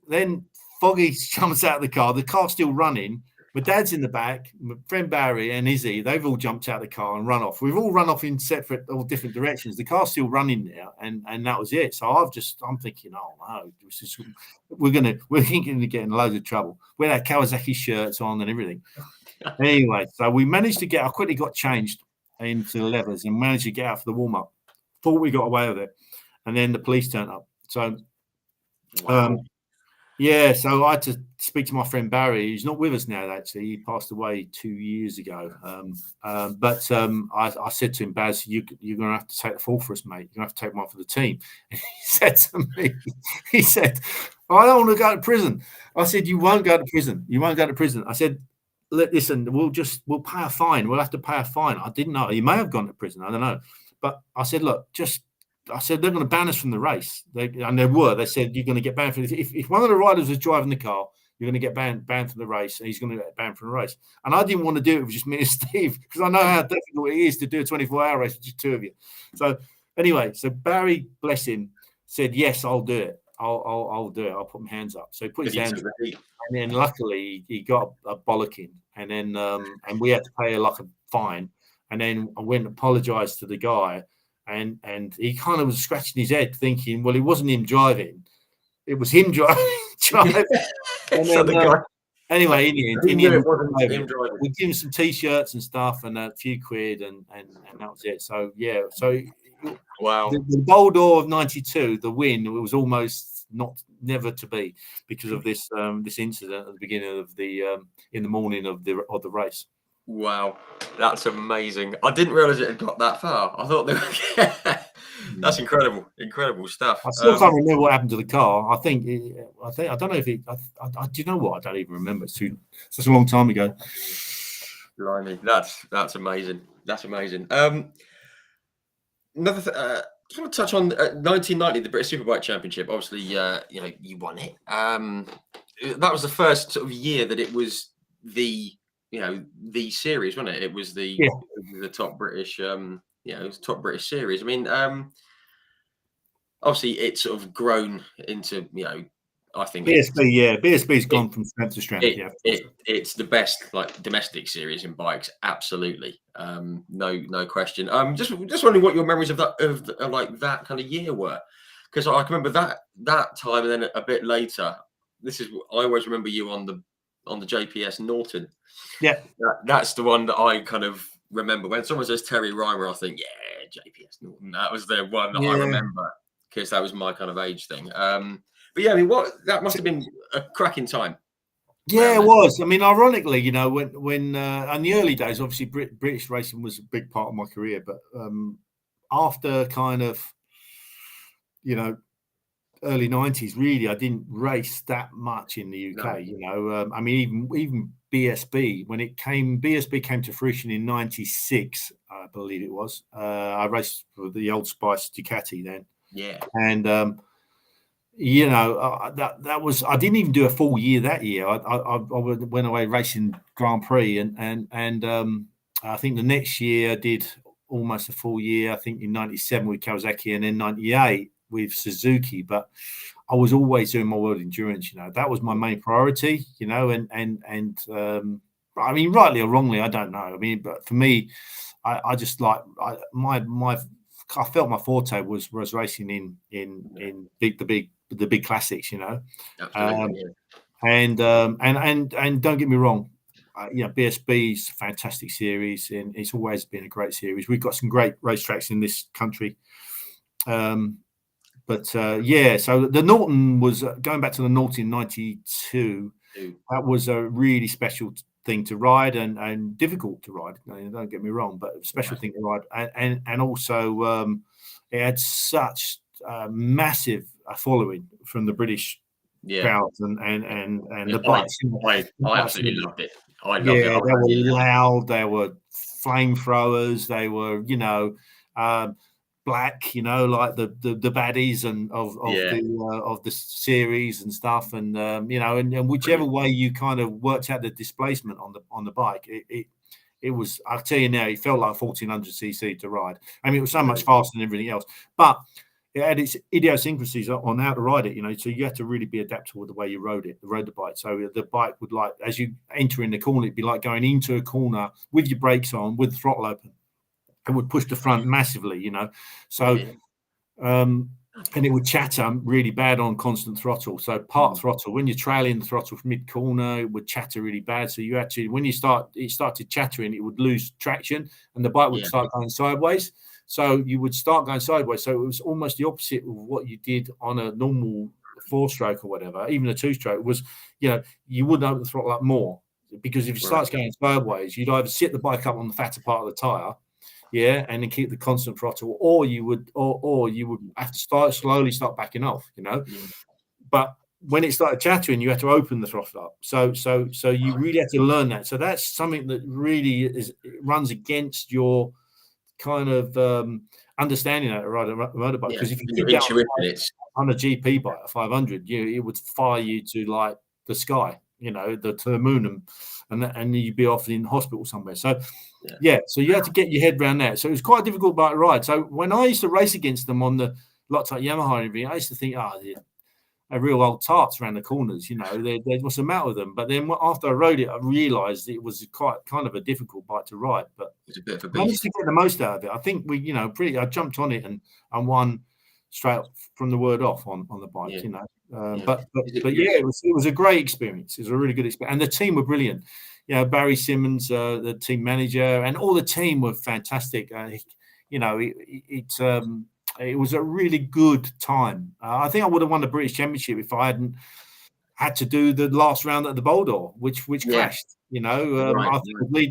Then Foggy jumps out of the car. The car's still running. My dad's in the back. My friend Barry and Izzy, they've all jumped out of the car and run off. We've all run off in separate or different directions. The car's still running now, and that was it. So I'm thinking, oh no, we're thinking of getting loads of trouble. We had our Kawasaki shirts on and everything. Anyway, so we managed to I quickly got changed into the leathers and managed to get out for the warm up. Thought we got away with it, and then the police turned up. So, wow. Yeah, so I had to speak to my friend Barry. He's not with us now, actually. He passed away 2 years ago. But I said to him, Baz, you're going to have to take the fall for us, mate. You're going to have to take one for the team. And he said to me, I don't want to go to prison. I said, you won't go to prison. You won't go to prison. I said, listen, we'll pay a fine. We'll have to pay a fine. I didn't know. He may have gone to prison. I don't know. But I said, look, I said, they're going to ban us from the race. They said, you're going to get banned from this. If one of the riders was driving the car, you're going to get banned from the race, and he's going to get banned from the race. And I didn't want to do it with just me and Steve, because I know how difficult it is to do a 24-hour race with just two of you. So anyway, Barry, bless him, said, yes, I'll do it. I'll do it. I'll put my hands up. So he put his hands up. And then luckily he got a bollocking. And then and we had to pay a fine. And then I went and apologized to the guy. And he kind of was scratching his head thinking, well, it wasn't him driving. It was him driving. And then, anyway, in the end, we gave him some T-shirts and stuff and a few quid and that was it. So, yeah. So, wow. The Boldor of 92, the win, it was almost never to be because of this incident at the beginning of in the morning of the race. Wow, that's amazing. I didn't realize it had got that far. I thought they were that's incredible stuff. I still can't remember what happened to the car. I don't know if it. Do you know what? I don't even remember. It's such a long time ago. Blimey, that's amazing. That's amazing. Another just want to touch on 1990, the British Superbike Championship. Obviously, you won it. That was the first sort of year that it was the series, wasn't it? It was the top British, it was top British series. I mean, obviously it's sort of grown into, I think BSB's gone from strength to strength. It's the best domestic series in bikes, absolutely. No question. Just wondering what your memories of that kind of year were, because I can remember that time, and then a bit later. I always remember you on the JPS Norton. Yeah, that's the one that I kind of remember. When someone says Terry Rymer, I think, JPS Norton. That was the one that I remember. because that was my kind of age thing. But yeah, I mean, that must have been a cracking time. Yeah, it was. I mean, ironically, you know, when in the early days, obviously British racing was a big part of my career, but after kind of, you know, early 90s, really, I didn't race that much in the UK. No. You know, I mean, even BSB, when BSB came to fruition in 96, I believe it was. I raced for the Old Spice Ducati then. Yeah. And you know, that was, I didn't even do a full year that year. I went away racing Grand Prix, and I think the next year I did almost a full year. I think in 97 with Kawasaki, and then 98 with Suzuki. But I was always doing my world endurance. You know, that was my main priority. You know, and I mean, rightly or wrongly, I don't know. I mean, but for me, I just like I felt my forte was racing in the big classics, you know. Absolutely, and don't get me wrong, you know, BSB is a fantastic series, and it's always been a great series. We've got some great racetracks in this country. But yeah, so the Norton was going back to the Norton in 92. That was a really special thing to ride, and difficult to ride. Don't get me wrong, but a special thing to ride, and also it had such massive following from the British crowds and the bikes. I absolutely loved it. I loved it. They were loud. They were flamethrowers. They were, you know, black, you know, like the baddies and of the series and stuff, and you know, and whichever way you kind of worked out the displacement on the bike, it was, I'll tell you now, it felt like 1400cc to ride. I mean, it was so much faster than everything else, but it had its idiosyncrasies on how to ride it, you know. So you had to really be adaptable with the way you rode the bike. So the bike would, like, as you enter in the corner, it'd be like going into a corner with your brakes on, with the throttle open. It would push the front massively, you know. So, and it would chatter really bad on constant throttle. So part throttle, when you're trailing the throttle from mid corner, it would chatter really bad. So you actually, when it started chattering, it would lose traction, and the bike would start going sideways. So you would start going sideways. So it was almost the opposite of what you did on a normal 4-stroke or whatever. Even a 2-stroke was, you know, you wouldn't open the throttle up more, because if it starts going sideways, you'd either sit the bike up on the fatter part of the tire, and then keep the constant throttle, or you would have to slowly start backing off, you know. But when it started chattering, you had to open the throttle up. So you really had to learn that. So that's something that really runs against your kind of understanding how to ride a motorbike. Because if you did that on a GP bike, a 500, it would fire you to like the sky, you know, to the moon, and you'd be off in hospital somewhere. So so you had to get your head around that. So it was quite a difficult bike to ride. So when I used to race against them on the lots like Yamaha and everything, I used to think, they're real old tarts around the corners, you know, what's the matter with them? But then after I rode it, I realised it was quite kind of a difficult bike to ride. But it's a bit of a beast. I managed to get the most out of it. I think I jumped on it and won straight up from the word off on the bike, you know. But it was a great experience. It was a really good experience, and the team were brilliant. You know, Barry Simmons, the team manager, and all the team were fantastic. You know, it was a really good time. I think I would have won the British Championship if I hadn't had to do the last round at the Boldor, which crashed. You know,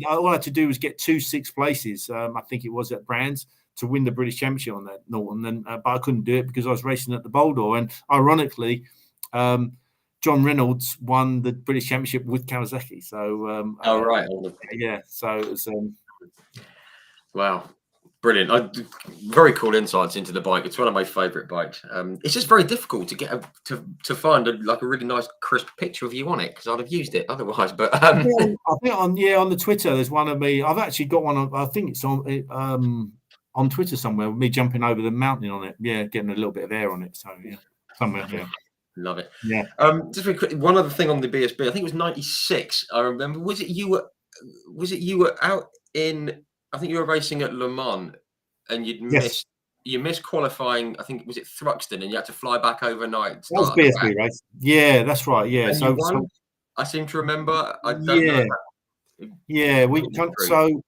all I had to do was get 2 6th places. I think it was at Brands, to win the British Championship on that Norton, but I couldn't do it because I was racing at the Boldor. And ironically, John Reynolds won the British Championship with Kawasaki. So, so it was. Wow, brilliant! Very cool insights into the bike. It's one of my favourite bikes. It's just very difficult to get to find a really nice crisp picture of you on it, because I'd have used it otherwise. But I think on the Twitter there's one of me. I've actually got one. I think it's on Twitter somewhere, with me jumping over the mountain on it. Yeah, getting a little bit of air on it. So somewhere. Yeah. Love it. Yeah. Just very quick, one other thing on the BSB. I think it was 96. I remember. Was it you were out in? I think you were racing at Le Mans, and you missed qualifying. I think, was it Thruxton, and you had to fly back overnight. That was BSB race. Yeah, that's right. Yeah. And so I seem to remember. I don't know. Yeah, we so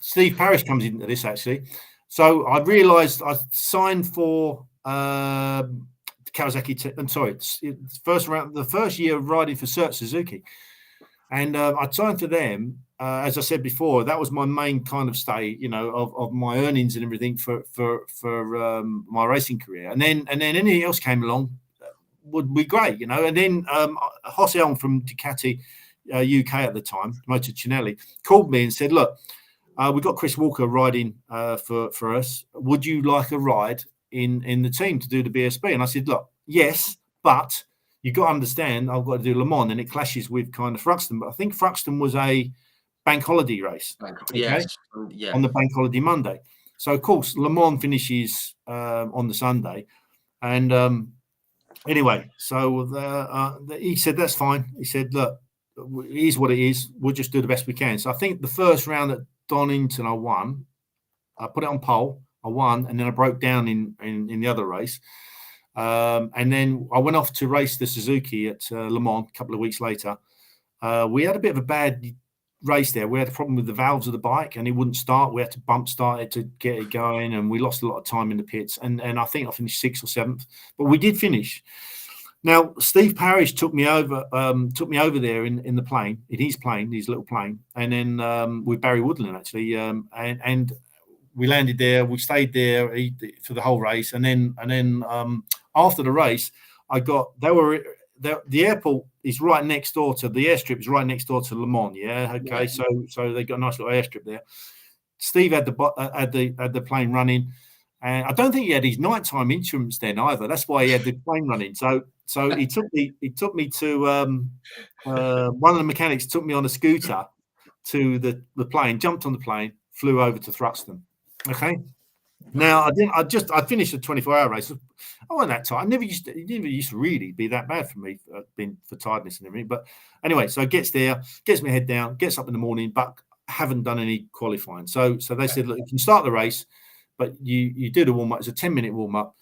Steve Parrish comes into this actually. So I realised I signed for Kawasaki. I'm sorry, the first year of riding for Cert Suzuki, and I signed for them. As I said before, that was my main kind of stay, of my earnings and everything for my racing career. And then anything else came along would be great, And then Jose Elm from Ducati UK at the time, Moto Cinelli, called me and said, "Look, we've got Chris Walker riding for us. Would you like a ride in the team to do the BSB?" And I said, "Look, yes, but you've got to understand, I've got to do Le Mans, and it clashes with kind of Thruxton. But I think Thruxton was a bank holiday race, yes, on the bank holiday Monday. So of course Le Mans finishes on the Sunday, and anyway, so he said that's fine. He said, "Look, it is what it is. We'll just do the best we can." So I think the first round at Donington I won. I put it on pole. I won, and then I broke down in the other race. And then I went off to race the Suzuki at Le Mans a couple of weeks later. We had a bit of a bad race there. We had a problem with the valves of the bike, and it wouldn't start. We had to bump start it to get it going, and we lost a lot of time in the pits. And I think I finished 6th or 7th, but we did finish. Now Steve Parrish took me over there in the plane, in his plane, his little plane, and then with Barry Woodland actually, and we landed there. We stayed there for the whole race, and then after the race, the airport is right next door to the airstrip is right next door to Le Mans. Yeah, okay. Yeah. So they got a nice little airstrip there. Steve had the plane running, and I don't think he had his nighttime insurance then either. That's why he had the plane running. So he took me to one of the mechanics took me on a scooter to the plane, jumped on the plane, flew over to Thruxton. Okay. Now I finished a 24-hour race. I wasn't that tired. It never used to really be that bad for me, for tiredness and everything. But anyway, so gets there, gets my head down, gets up in the morning, but haven't done any qualifying. So they said, "Look, you can start the race, but you do the warm up. It's a 10-minute warm up."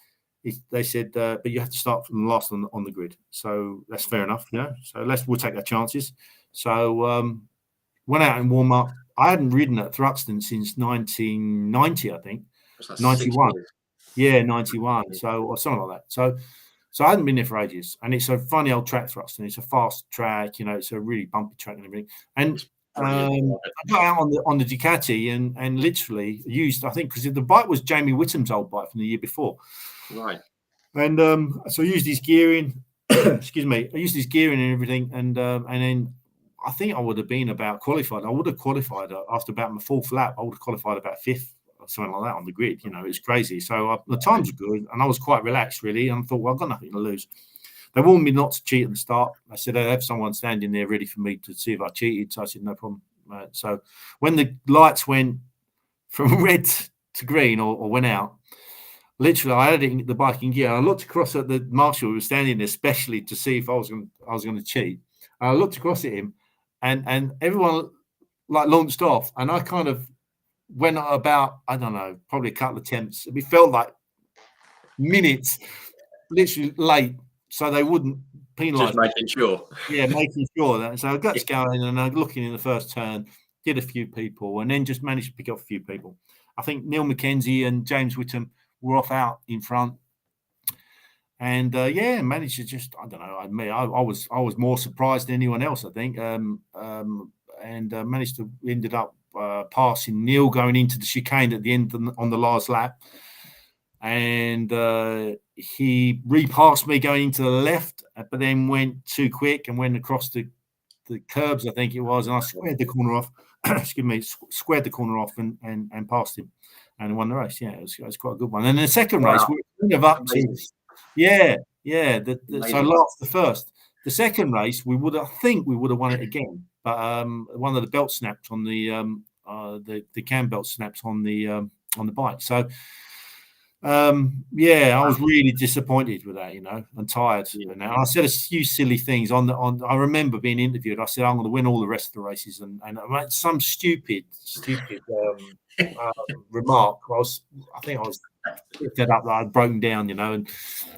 They said, "But you have to start from the last on the grid." So that's fair enough, So we'll take our chances. So went out and warm up. I hadn't ridden at Thruxton since 1990, I think. 91. Yeah, 91. So, or something like that. So I hadn't been there for ages. And it's a funny old track, Thruxton. It's a fast track, it's a really bumpy track and everything. And I got out on the Ducati and literally used, I think, because the bike was Jamie Whittam's old bike from the year before. Right. And so I used his gearing, excuse me, I used his gearing and everything. And then I think I would have been about qualified. I would have qualified after about my 4th lap. I would have qualified about 5th or something like that on the grid. It was crazy. So the times were good, and I was quite relaxed, really. And I thought, well, I've got nothing to lose. They warned me not to cheat at the start. I said I'd have someone standing there ready for me to see if I cheated. So I said, no problem. So when the lights went from red to green or went out, literally, I had the bike in gear. I looked across at the marshal who was standing there, especially to see if I was going to cheat. And I looked across at him. And everyone launched off, and I kind of went about, I don't know, probably a couple of attempts. It felt like minutes, literally late, so they wouldn't penalise. Just making sure. Yeah, making sure that. So I got going, and I looking in the first turn, did a few people, and then just managed to pick up a few people. I think Neil McKenzie and James Whittam were off out in front. And managed to just, I don't know. I was more surprised than anyone else, I think. And ended up passing Neil going into the chicane at the end on the last lap. And he repassed me going into the left, but then went too quick and went across the curbs, I think it was. And I squared the corner off. Excuse me, squared the corner off and passed him and won the race. Yeah, it was quite a good one. And the second race, we were kind of up to. Yeah. So lost the first. The second race, I think we would have won it again, but one of the belts snapped on the cam belt snapped on the bike. So I was really disappointed with that, and tired. And I said a few silly things I remember being interviewed. I said I'm going to win all the rest of the races, and I made some stupid remark. I think I was fed up that I'd broken down, and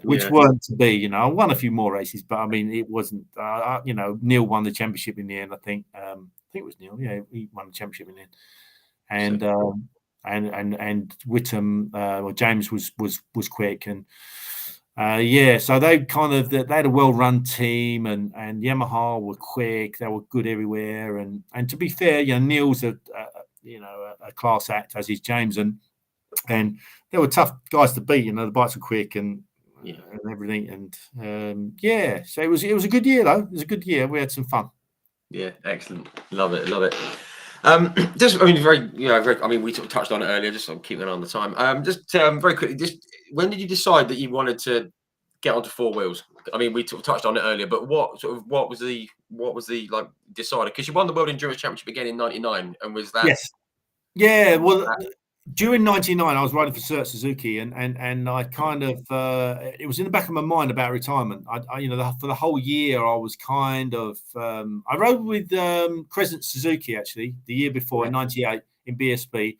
which weren't to be. I won a few more races, but I mean it wasn't. Neil won the championship in the end. I think it was Neil. Yeah, he won the championship in the end, and and Whittam or James was quick, and so they had a well-run team, and Yamaha were quick. They were good everywhere, and to be fair, Neil's a class act, as is James, and they were tough guys to beat. The bikes were quick and everything, and so it was a good year though. It was a good year. We had some fun. Yeah, excellent. Love it. Very. We sort of touched on it earlier. Just sort of keeping an eye on the time. Very quickly. Just when did you decide that you wanted to get onto four wheels? We sort of touched on it earlier, but what was the like decider? Because you won the World Endurance Championship again in '99, and was that? Yes. Yeah. Well, during '99, I was riding for Sir Suzuki, and I kind of it was in the back of my mind about retirement. For the whole year, I was kind of I rode with Crescent Suzuki actually the year before in '98 in BSB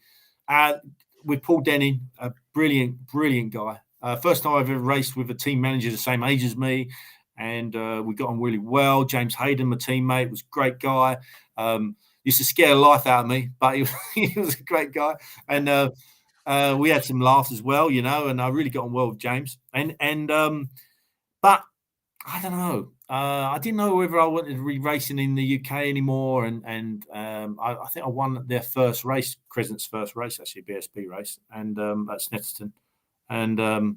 with Paul Denning, a brilliant guy. First time I've ever raced with a team manager the same age as me, and we got on really well. James Hayden, my teammate, was a great guy. Used to scare the life out of me, but he was a great guy, and we had some laughs as well, and I really got on well with James. But I don't know. I didn't know whether I wanted to be racing in the UK anymore, and I think I won their first race, Crescent's first race, actually, BSB race, and at Snetterton, and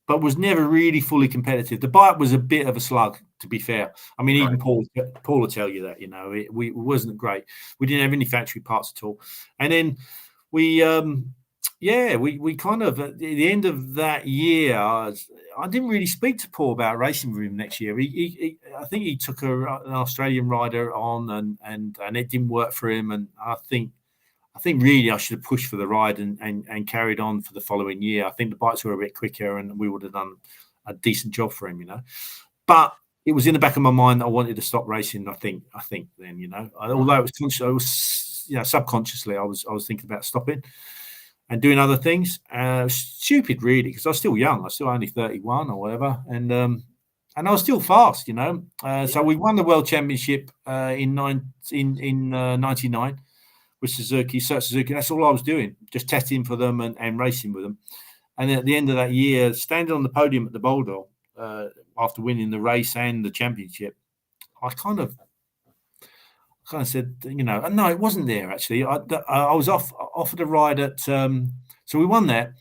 but was never really fully competitive. The bike was a bit of a slug, to be fair. Even Paul will tell you that, it wasn't great. We didn't have any factory parts at all. And then we kind of, at the end of that year, I didn't really speak to Paul about racing with him next year. I think he took an Australian rider on, and it didn't work for him. And I think really I should have pushed for the ride and carried on for the following year. I think the bikes were a bit quicker, and we would have done a decent job for him, But it was in the back of my mind that I wanted to stop racing. I think then, although it was conscious, I was, subconsciously, I was thinking about stopping and doing other things. Stupid, really, because I was still young. I was still only 31 or whatever, and I was still fast, So we won the World Championship in '99. With Suzuki, Sir Suzuki. That's all I was doing, just testing for them and racing with them. And at the end of that year, standing on the podium at the Boulder, after winning the race and the championship, I kind of said, no, it wasn't there actually. I was offered a ride at, so we won that.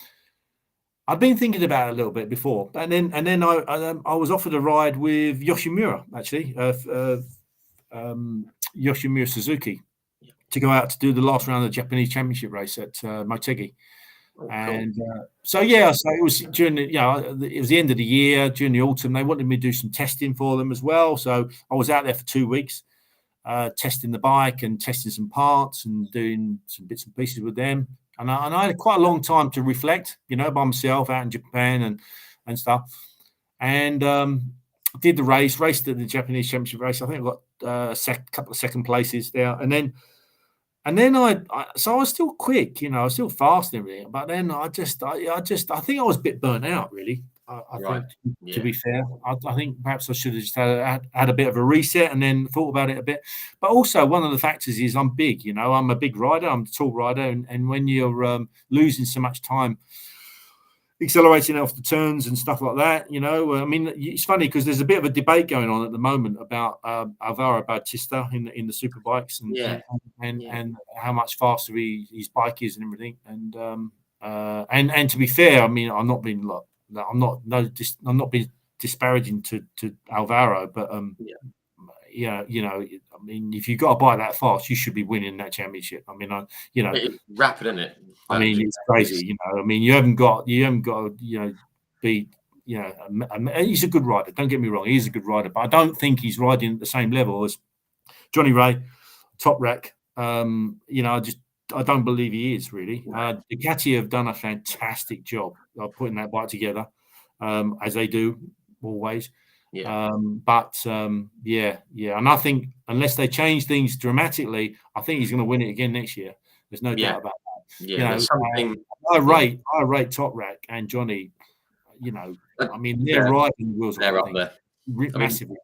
I'd been thinking about it a little bit before, and then I was offered a ride with Yoshimura actually, Yoshimura Suzuki, to go out to do the last round of the Japanese Championship race at Motegi. And so it was during it was the end of the year, during the autumn. They wanted me to do some testing for them as well. So I was out there for 2 weeks, testing the bike and testing some parts and doing some bits and pieces with them. And I had quite a long time to reflect, by myself out in Japan and stuff. And did the raced at the Japanese Championship race. I think I got a couple of second places there, and then I was still quick, I was still fast and everything. But then I think I was a bit burnt out, really. I think, to be fair, I think perhaps I should have just had a bit of a reset and then thought about it a bit. But also, one of the factors is I'm big, I'm a big rider, I'm a tall rider, and when you're losing so much time accelerating off the turns and stuff like that, it's funny because there's a bit of a debate going on at the moment about Alvaro Bautista in the superbikes and how much faster his bike is and everything. And to be fair, I'm not being disparaging to Alvaro, but if you've got a bike that fast, you should be winning that championship. It's rapid, isn't it? It's crazy. You haven't got to be. He's a good rider. Don't get me wrong. He's a good rider, but I don't think he's riding at the same level as Johnny Ray, Top Rack. I don't believe he is really. Ducati have done a fantastic job of putting that bike together, as they do always. And I think unless they change things dramatically, I think he's going to win it again next year. There's no doubt about that. I rate Top Rack and Johnny. They're riding the wheels. They're up there massively.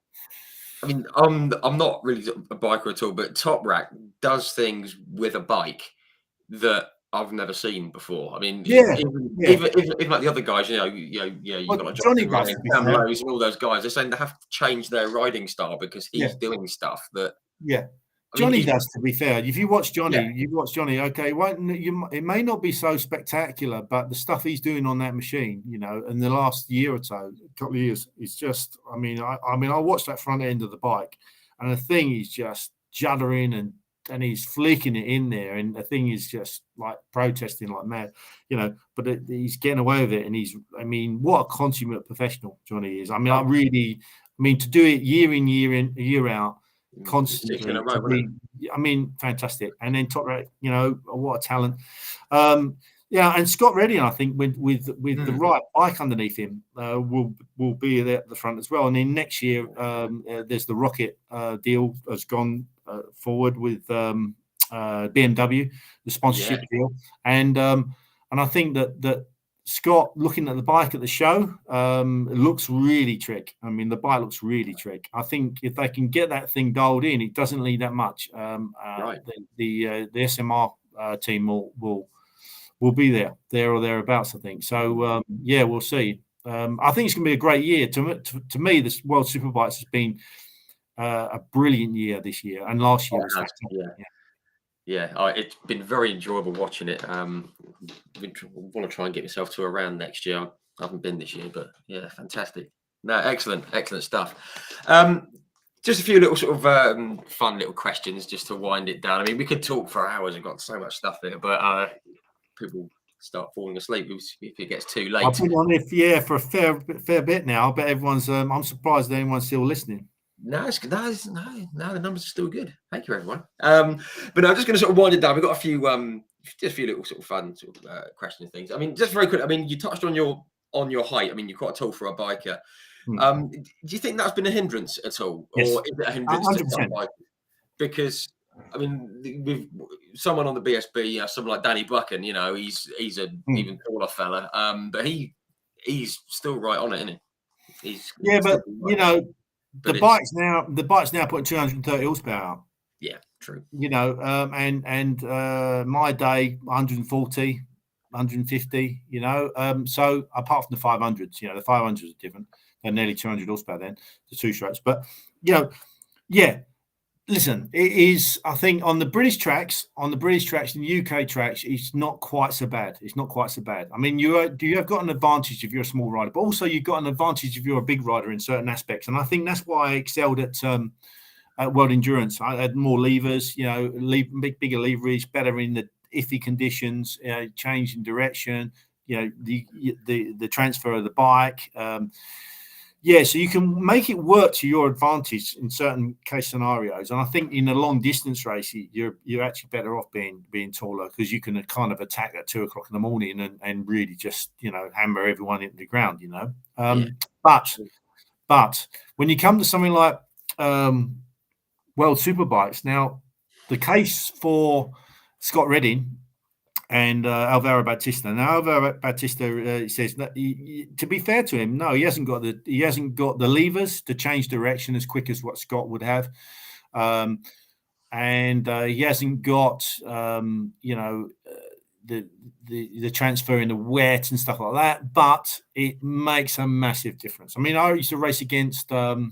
I'm not really a biker at all, but Top Rack does things with a bike that I've never seen before. I mean, Yeah, yeah. even like the other guys, you Well, got like Johnny Jonathan does, Ryan, to be Sam fair. Lowe's, and all those guys. They're saying they have to change their riding style because Yeah, he's doing stuff that. yeah. I mean, Johnny he's does, to be fair. If you watch yeah, Johnny, okay, it may not be so spectacular, but the stuff he's doing on that machine, in the last year or so, couple of years, it's just, I watched that front end of the bike, and the thing is just juddering and he's flicking it in there, and the thing is just like protesting like mad, but he's getting away with it, and what a consummate professional Johnny is. To do it year in, year out, 6 in constantly a row, to wasn't be, fantastic. And then top rate, what a talent. And Scott Redding, I think, with the right bike underneath him, will be there at the front as well. And then next year, there's the Rocket deal has gone forward with BMW, the sponsorship deal, and I think that Scott, looking at the bike at the show, looks really trick. The bike looks really trick. I think if they can get that thing dialed in, it doesn't need that much. Right. The SMR team will be there or thereabouts, I think. So we'll see. I think it's going to be a great year. To me, this World Superbikes has been a brilliant year this year, and last year was fantastic. Yeah, it's been very enjoyable watching it. I want to try and get myself to a round next year. I haven't been this year, but yeah, fantastic. No, excellent stuff. Just a few little sort of fun little questions just to wind it down. We could talk for hours. We've got so much stuff here, but people start falling asleep if it gets too late. I've been on for a fair bit now. I bet everyone's. I'm surprised anyone's still listening. No, the numbers are still good. Thank you, everyone. But no, I'm just going to sort of wind it down. We've got a few little sort of fun sort of question things. Just very quick. You touched on your height. You're quite tall for a biker. Do you think that's been a hindrance at all, yes. or is it a hindrance 100%. to some bikers? Because with someone on the BSB, someone like Danny Buchan, he's an even taller fella, but he's still right on it, isn't he? The bike's now putting 230 horsepower out. Yeah, true. And my day 140, 150. So apart from the 500s, the 500s are different. They're nearly 200 horsepower then, the two strokes. But listen, it is. I think on the British tracks, and the UK tracks, it's not quite so bad. You have got an advantage if you're a small rider, but also you've got an advantage if you're a big rider in certain aspects. And I think that's why I excelled at World Endurance. I had more levers, bigger leverage, better in the iffy conditions, change in direction, the transfer of the bike. So you can make it work to your advantage in certain case scenarios, and I think in a long distance race, you're actually better off being taller because you can kind of attack at 2:00 in the morning and really just hammer everyone into the ground. But when you come to something like World Superbikes, now the case for Scott Redding and Alvaro Bautista. Now Alvaro Bautista says that to be fair to him, no, he hasn't got the levers to change direction as quick as what Scott would have, and he hasn't got the transfer in the wet and stuff like that. But it makes a massive difference. I used to race against Pirovano.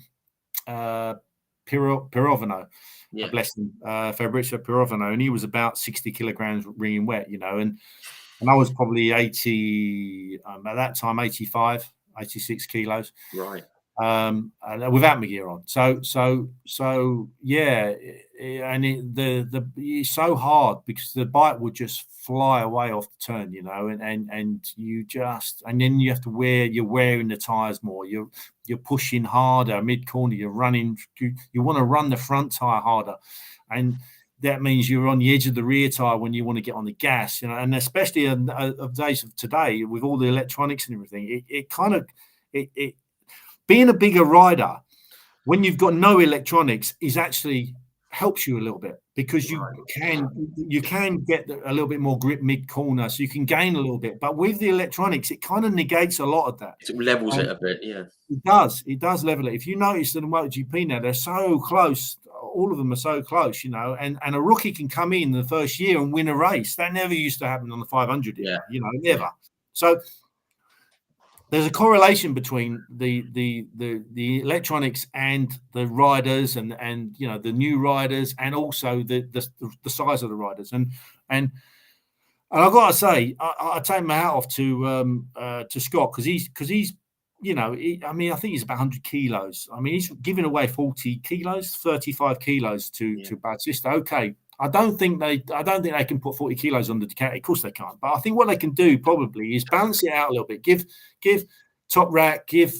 Yeah. Bless him, Fabrizio Pirovano, and he was about 60 kilograms wringing wet, and I was probably 80 at that time, 85, 86 kilos, right? Without my gear on. So yeah, and it's so hard because the bike would just fly away off the turn, and then you have to you're wearing the tires more. You're pushing harder mid corner. You're running. You want to run the front tire harder, and that means you're on the edge of the rear tire when you want to get on the gas. And especially of days of today with all the electronics and everything, it being a bigger rider when you've got no electronics is actually helps you a little bit because you can get a little bit more grip mid corner, so you can gain a little bit. But with the electronics, it kind of negates a lot of that. It levels it a bit, yeah. It does level it. If you notice that the MotoGP now, they're so close all of them are so close, and a rookie can come in the first year and win a race. That never used to happen on the 500, never. Yeah. So there's a correlation between the electronics and the riders and the new riders, and also the size of the riders. And I've got to say, I take my hat off to Scott, because he's I think he's about 100 kilos. I mean, he's giving away 40 kilos, 35 kilos to Bautista. Okay, I don't think they can put 40 kilos on the Ducati. Of course they can't. But I think what they can do probably is balance it out a little bit. Give Top Rack, give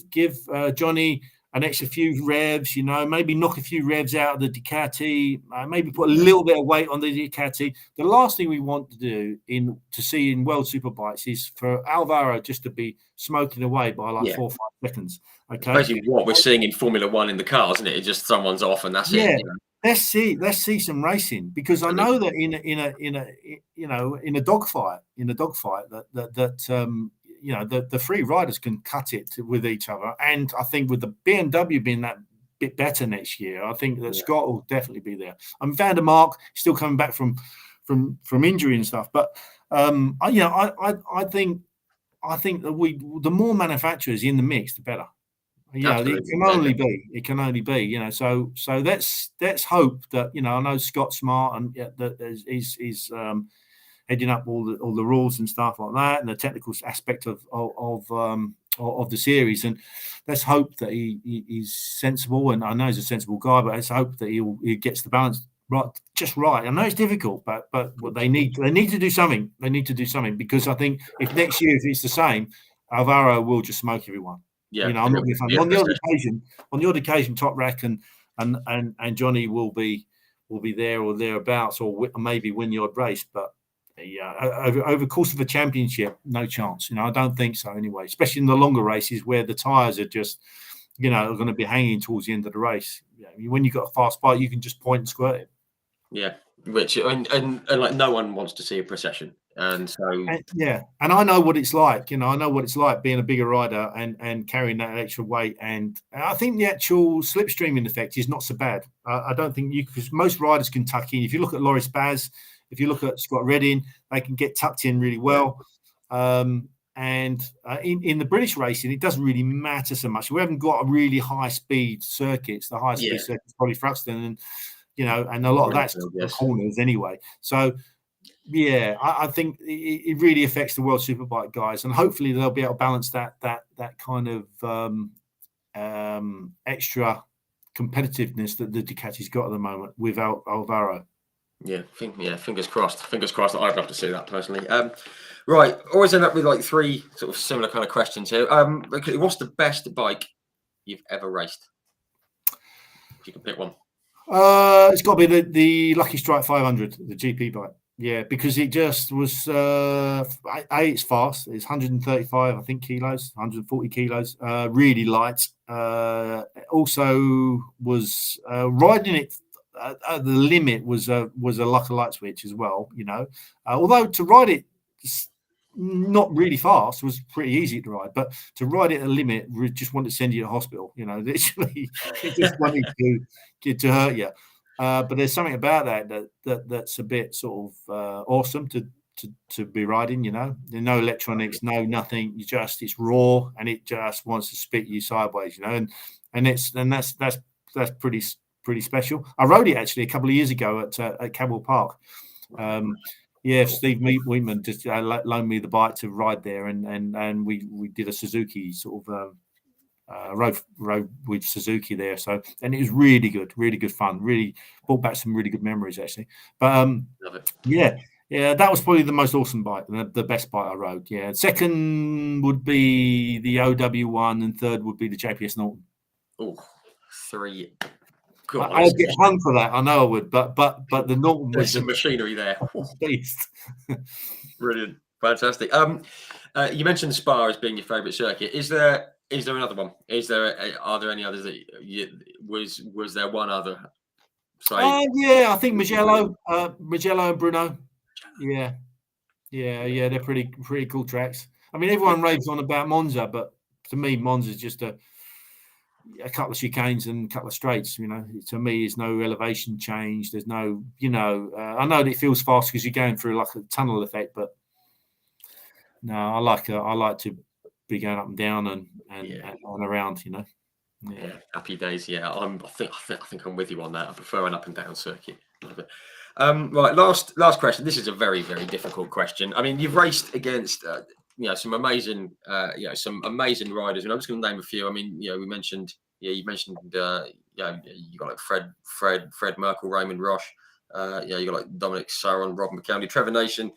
Johnny an extra few revs, maybe knock a few revs out of the Ducati, maybe put a little bit of weight on the Ducati. The last thing we want to do to see in World Superbikes is for Alvaro just to be smoking away by 4 or 5 seconds. Okay, basically what we're seeing in Formula One in the cars, isn't it? It's just someone's off and that's it. Let's see some racing, because I know that in a dogfight, the three riders can cut it with each other. And I think with the BMW being that bit better next year, I think that Scott will definitely be there. Van der Mark still coming back from injury and stuff, but I think that the more manufacturers in the mix, the better. It can only be. So let's hope that I know Scott's smart and that is heading up all the rules and stuff like that, and the technical aspect of the series. And let's hope that he's sensible. And I know he's a sensible guy, but let's hope that he gets the balance right. I know it's difficult, but they need to do something. They need to do something, because I think if next year if it's the same, Alvaro will just smoke everyone. I'm not being funny. On the odd occasion, Top Rack and Johnny will be there or thereabouts, or maybe win the odd race, but. Over the course of a championship, no chance. I don't think so anyway, especially in the longer races where the tyres are just, are going to be hanging towards the end of the race. When you've got a fast bike, you can just point and squirt it. Yeah, which and like no one wants to see a procession, and so and I know what it's like. I know what it's like being a bigger rider and carrying that extra weight. And I think the actual slipstreaming effect is not so bad. I don't think because most riders can tuck in. If you look at Loris Baz, if you look at Scott Redding, they can get tucked in really well. And in the British racing, it doesn't really matter so much. We haven't got a really high speed circuits. The highest speed circuits probably Thruxton, and and a lot of that's the corners anyway. So I think it really affects the World Superbike guys, and hopefully they'll be able to balance that kind of extra competitiveness that the Ducati's got at the moment without Alvaro. Fingers crossed. Fingers crossed. I'd love to see that personally. Right, always end up with like 3 sort of similar kind of questions here. What's the best bike you've ever raced? If you can pick one. It's got to be the Lucky Strike 500, the GP bike. Yeah, because it just was. It's fast. It's 135, I think, kilos, 140 kilos. Really light. Also was riding it. The limit was a luck of light switch as well, although to ride it not really fast was pretty easy to ride, but to ride it at a limit, we just wanted to send you to hospital, literally it just wanted to hurt you. But there's something about that's a bit sort of awesome to be riding, There's no electronics, no nothing. It's raw, and it just wants to spit you sideways, and that's pretty special. I rode it actually a couple of years ago at Cadwell Park. Steve Wheatman just loaned me the bike to ride there, and we did a Suzuki sort of rode with Suzuki there. So, and it was really good fun. Really brought back some really good memories actually. But love it. Yeah, that was probably the most awesome bike, the best bike I rode. Yeah, second would be the OW1, and third would be the JPS Norton. Oh, 3. I'd get hung for that. I know I would, but the Norton was some machinery there. Beast. Brilliant, fantastic. You mentioned Spa as being your favourite circuit. Is there another one? Are there any others that was there one other? I think Mugello and Brno. Yeah, they're pretty cool tracks. I mean, everyone raves on about Monza, but to me, Monza is just a couple of chicanes and a couple of straights. You know, to me, there's no elevation change. There's no, I know that it feels fast because you're going through like a tunnel effect, but no, I like to be going up and down and around. Yeah, happy days. Yeah, I think I'm with you on that. I prefer an up and down circuit. Love it. Right, last question. This is a very, very difficult question. I mean, you've raced against some amazing riders, and I'm just going to name a few. I mean, we mentioned you mentioned you got like Fred Merkel, Raymond Roche. You got like Dominic Saron, Rob McCowney, Trevor Nation,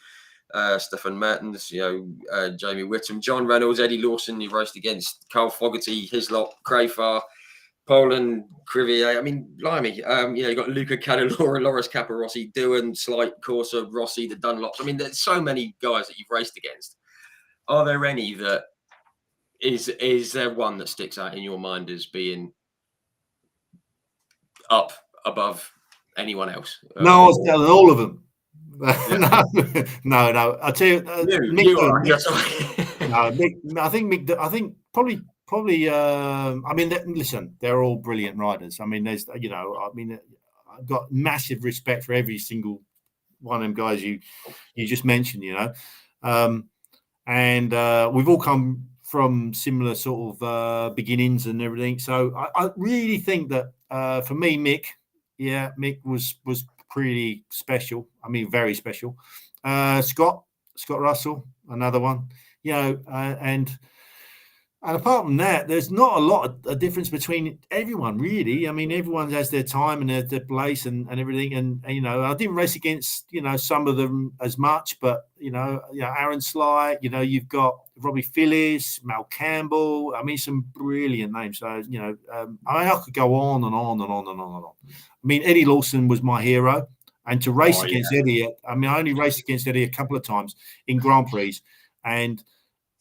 Stefan Mertens, Jamie Whittam, John Reynolds, Eddie Lawson. You raced against Carl Fogarty, Hislop, Crafar, Poland, Crivier. I mean, blimey. You got Luca Cadalora, Loris Caparossi, Doohan, Slight, Corsa, Rossi, the Dunlops. I mean, there's so many guys that you've raced against. Are there any that is there one that sticks out in your mind as being up above anyone else? No, I was telling all of them. No. I tell you, Mick, I think probably. I mean, listen, they're all brilliant riders. I mean, I've got massive respect for every single one of them guys you just mentioned. And we've all come from similar sort of beginnings and everything. So I really think that for me, Mick was pretty special. I mean, very special. Scott Russell, another one. And apart from that, there's not a lot of difference between everyone, really. I mean, everyone has their time and their place and everything. And I didn't race against some of them as much, but Aaron Sly. You've got Robbie Phillips, Mal Campbell. I mean, some brilliant names. So I could go on and on and on and on and on. I mean, Eddie Lawson was my hero, and to race against Eddie. I mean, I only raced against Eddie a couple of times in Grand Prix, and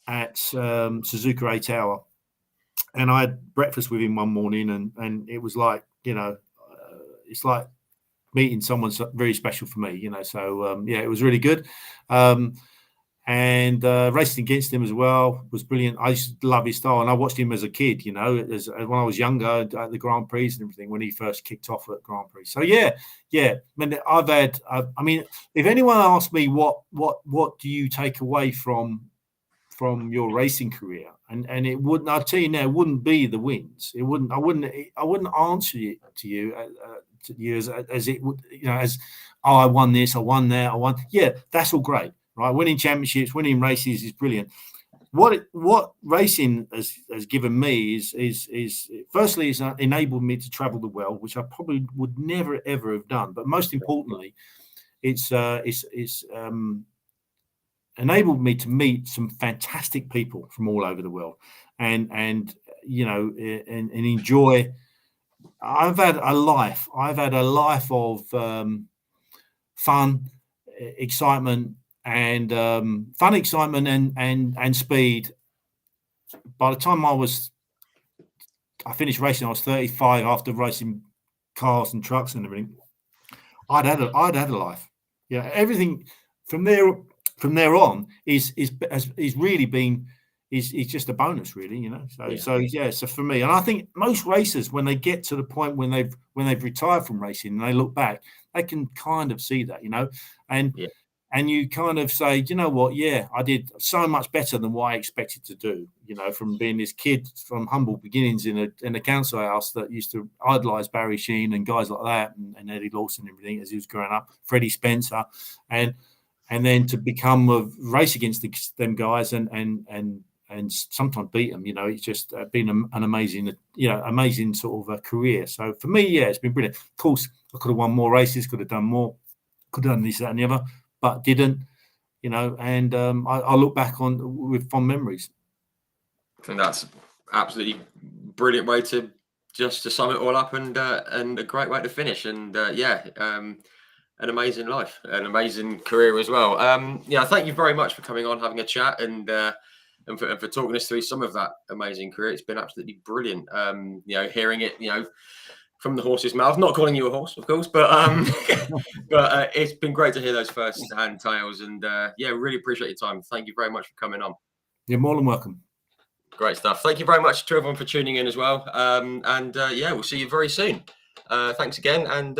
at Suzuka 8 Hour, and I had breakfast with him one morning, and it was like it's like meeting someone very special for me, So it was really good, and racing against him as well was brilliant. I used to love his style, and I watched him as a kid, when I was younger at the Grand Prix and everything when he first kicked off at Grand Prix. So I mean, I mean, if anyone asked me what do you take away from your racing career, and it wouldn't, I'll tell you now, it wouldn't be the wins. It wouldn't. I wouldn't answer it to you as it would, as I won this, I won that, I won. Yeah, that's all great, right? Winning championships, winning races is brilliant. What racing has given me is firstly, it's enabled me to travel the world, which I probably would never ever have done. But most importantly, it's enabled me to meet some fantastic people from all over the world, and enjoy. I've had a life of fun, excitement, and speed. By the time I finished racing, I was 35 after racing cars and trucks and everything. I'd had a life. Everything from there on is really been is just a bonus, really, So for me, and I think most racers, when they get to the point when they've retired from racing and they look back, they can kind of see that, and you kind of say, you know what, I did so much better than what I expected to do, from being this kid from humble beginnings in a council house that used to idolize Barry Sheen and guys like that, and Eddie Lawson and everything as he was growing up, Freddie Spencer, and then to become a race against them guys and sometimes beat them, it's just been an amazing, amazing sort of a career. So for me, it's been brilliant. Of course, I could have won more races, could have done more, could have done this, that, and the other, but didn't, and I look back on with fond memories. I think that's absolutely brilliant way to sum it all up, and a great way to finish. And an amazing life, an amazing career as well. Thank you very much for coming on, having a chat, and for talking us through some of that amazing career. It's been absolutely brilliant. Hearing it, from the horse's mouth. Not calling you a horse, of course, but but it's been great to hear those first-hand tales, and really appreciate your time. Thank you very much for coming on. You're more than welcome. Great stuff. Thank you very much to everyone for tuning in as well. Yeah, we'll see you very soon. Thanks again, and